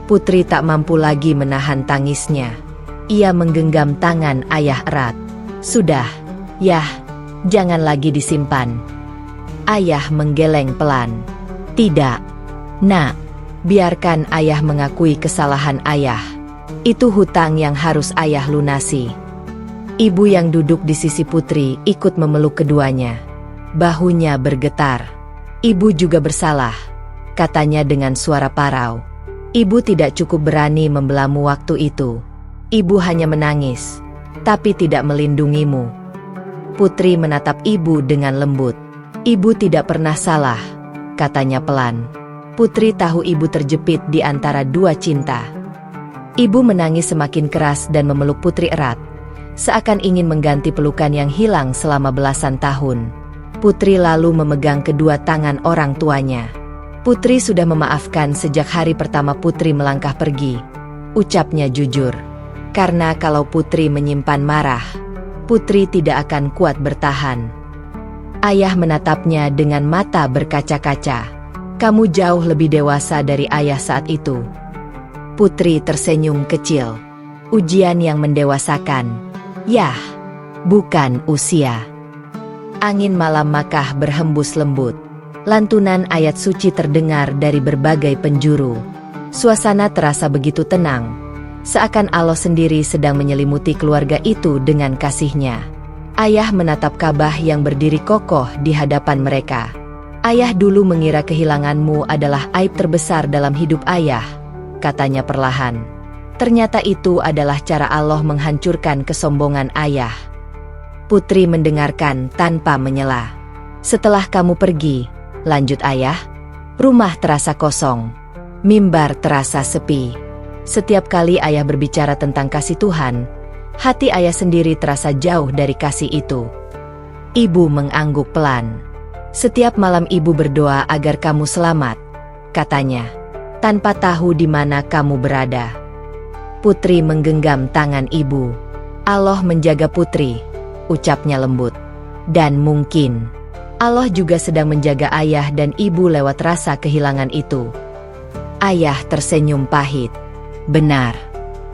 S1: Putri tak mampu lagi menahan tangisnya. Ia menggenggam tangan ayah erat. Sudah, Yah, jangan lagi disimpan. Ayah menggeleng pelan. Tidak, Nak, biarkan ayah mengakui kesalahan ayah. Itu hutang yang harus ayah lunasi. Ibu yang duduk di sisi Putri ikut memeluk keduanya. Bahunya bergetar. Ibu juga bersalah, katanya dengan suara parau. Ibu tidak cukup berani membelamu waktu itu. Ibu hanya menangis, tapi tidak melindungimu. Putri menatap ibu dengan lembut. Ibu tidak pernah salah, katanya pelan. Putri tahu ibu terjepit di antara dua cinta. Ibu menangis semakin keras dan memeluk Putri erat, seakan ingin mengganti pelukan yang hilang selama belasan tahun. Putri lalu memegang kedua tangan orang tuanya. Putri sudah memaafkan sejak hari pertama Putri melangkah pergi, ucapnya jujur. Karena kalau Putri menyimpan marah, Putri tidak akan kuat bertahan. Ayah menatapnya dengan mata berkaca-kaca. Kamu jauh lebih dewasa dari ayah saat itu. Putri tersenyum kecil. Ujian yang mendewasakan. Yah, bukan usia. Angin malam Makkah berhembus lembut. Lantunan ayat suci terdengar dari berbagai penjuru. Suasana terasa begitu tenang, seakan Allah sendiri sedang menyelimuti keluarga itu dengan kasih-Nya. Ayah menatap Ka'bah yang berdiri kokoh di hadapan mereka. Ayah dulu mengira kehilanganmu adalah aib terbesar dalam hidup ayah, katanya perlahan. Ternyata itu adalah cara Allah menghancurkan kesombongan ayah. Putri mendengarkan tanpa menyela. Setelah kamu pergi, lanjut ayah, rumah terasa kosong. Mimbar terasa sepi. Setiap kali ayah berbicara tentang kasih Tuhan, hati ayah sendiri terasa jauh dari kasih itu. Ibu mengangguk pelan. Setiap malam ibu berdoa agar kamu selamat, katanya, tanpa tahu di mana kamu berada. Putri menggenggam tangan ibu. Allah menjaga Putri, ucapnya lembut. Dan mungkin Allah juga sedang menjaga ayah dan ibu lewat rasa kehilangan itu. Ayah tersenyum pahit. Benar,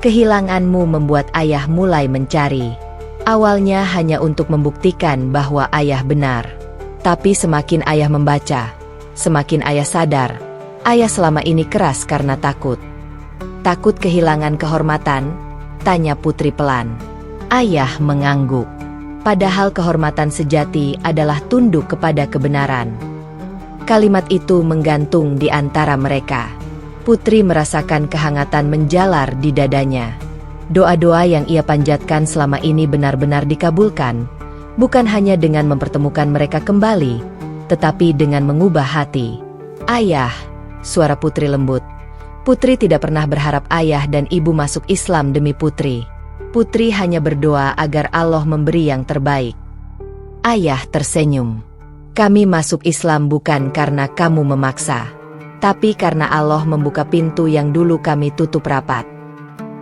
S1: kehilanganmu membuat ayah mulai mencari. Awalnya hanya untuk membuktikan bahwa ayah benar. Tapi semakin ayah membaca, semakin ayah sadar, ayah selama ini keras karena takut. Takut kehilangan kehormatan? Tanya Putri pelan. Ayah mengangguk. Padahal kehormatan sejati adalah tunduk kepada kebenaran. Kalimat itu menggantung di antara mereka. Putri merasakan kehangatan menjalar di dadanya. Doa-doa yang ia panjatkan selama ini benar-benar dikabulkan, bukan hanya dengan mempertemukan mereka kembali, tetapi dengan mengubah hati. Ayah, suara Putri lembut. Putri tidak pernah berharap ayah dan ibu masuk Islam demi Putri. Putri hanya berdoa agar Allah memberi yang terbaik. Ayah tersenyum. Kami masuk Islam bukan karena kamu memaksa, tapi karena Allah membuka pintu yang dulu kami tutup rapat.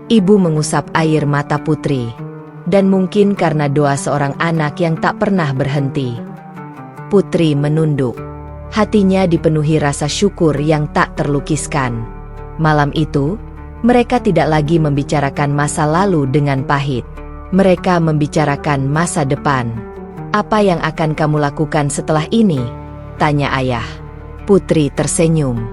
S1: Ibu mengusap air mata Putri. Dan mungkin karena doa seorang anak yang tak pernah berhenti. Putri menunduk. Hatinya dipenuhi rasa syukur yang tak terlukiskan. Malam itu, mereka tidak lagi membicarakan masa lalu dengan pahit. Mereka membicarakan masa depan. Apa yang akan kamu lakukan setelah ini? Tanya ayah. Putri tersenyum.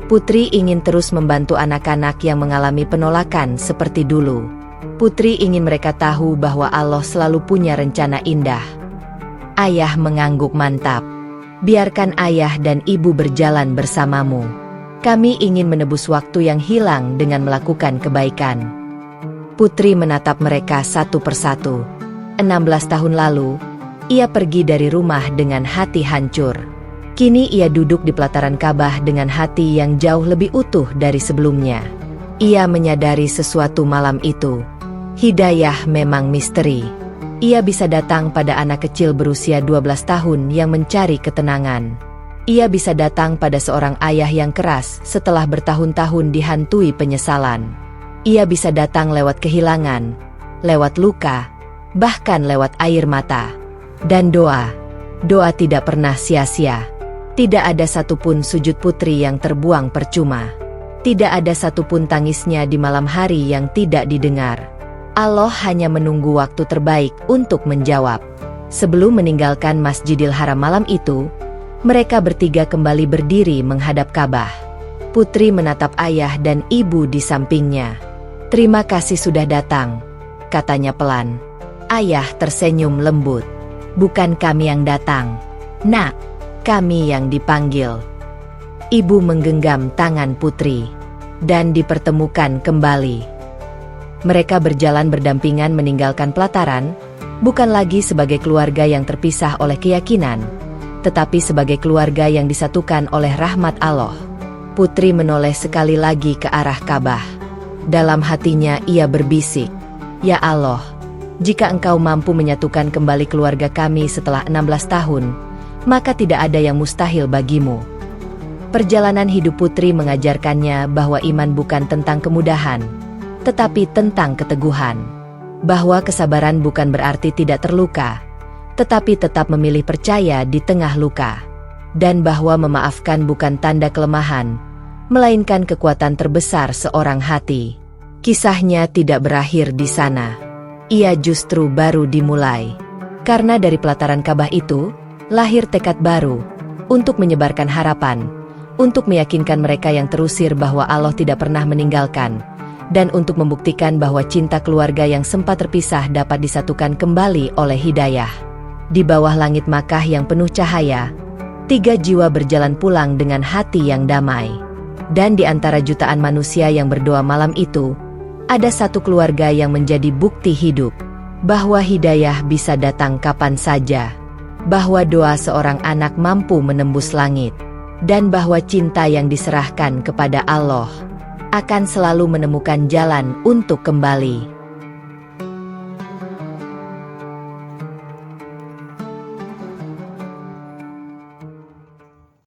S1: Putri ingin terus membantu anak-anak yang mengalami penolakan seperti dulu. Putri ingin mereka tahu bahwa Allah selalu punya rencana indah. Ayah mengangguk mantap. Biarkan ayah dan ibu berjalan bersamamu. Kami ingin menebus waktu yang hilang dengan melakukan kebaikan. Putri menatap mereka satu persatu. 16 tahun lalu, ia pergi dari rumah dengan hati hancur. Kini ia duduk di pelataran Ka'bah dengan hati yang jauh lebih utuh dari sebelumnya. Ia menyadari sesuatu malam itu. Hidayah memang misteri. Ia bisa datang pada anak kecil berusia 12 tahun yang mencari ketenangan. Ia bisa datang pada seorang ayah yang keras setelah bertahun-tahun dihantui penyesalan. Ia bisa datang lewat kehilangan, lewat luka, bahkan lewat air mata. Dan doa. Doa tidak pernah sia-sia. Tidak ada satupun sujud Putri yang terbuang percuma. Tidak ada satupun tangisnya di malam hari yang tidak didengar. Allah hanya menunggu waktu terbaik untuk menjawab. Sebelum meninggalkan Masjidil Haram malam itu, mereka bertiga kembali berdiri menghadap Ka'bah. Putri menatap ayah dan ibu di sampingnya. Terima kasih sudah datang, katanya pelan. Ayah tersenyum lembut. Bukan kami yang datang, Nak, kami yang dipanggil. Ibu menggenggam tangan Putri, dan dipertemukan kembali. Mereka berjalan berdampingan meninggalkan pelataran, bukan lagi sebagai keluarga yang terpisah oleh keyakinan, tetapi sebagai keluarga yang disatukan oleh rahmat Allah. Putri menoleh sekali lagi ke arah Ka'bah. Dalam hatinya ia berbisik, Ya Allah, jika Engkau mampu menyatukan kembali keluarga kami setelah 16 tahun, maka tidak ada yang mustahil bagimu. Perjalanan hidup Putri mengajarkannya bahwa iman bukan tentang kemudahan, tetapi tentang keteguhan. Bahwa kesabaran bukan berarti tidak terluka, tetapi tetap memilih percaya di tengah luka. dan bahwa memaafkan bukan tanda kelemahan, melainkan kekuatan terbesar seorang hati. Kisahnya tidak berakhir di sana. Ia justru baru dimulai. Karena dari pelataran Ka'bah itu, lahir tekad baru untuk menyebarkan harapan, untuk meyakinkan mereka yang terusir bahwa Allah tidak pernah meninggalkan, dan untuk membuktikan bahwa cinta keluarga yang sempat terpisah dapat disatukan kembali oleh hidayah. Di bawah langit Makkah yang penuh cahaya, 3 jiwa berjalan pulang dengan hati yang damai. Dan di antara jutaan manusia yang berdoa malam itu, ada satu keluarga yang menjadi bukti hidup, bahwa hidayah bisa datang kapan saja, bahwa doa seorang anak mampu menembus langit, dan bahwa cinta yang diserahkan kepada Allah akan selalu menemukan jalan untuk kembali.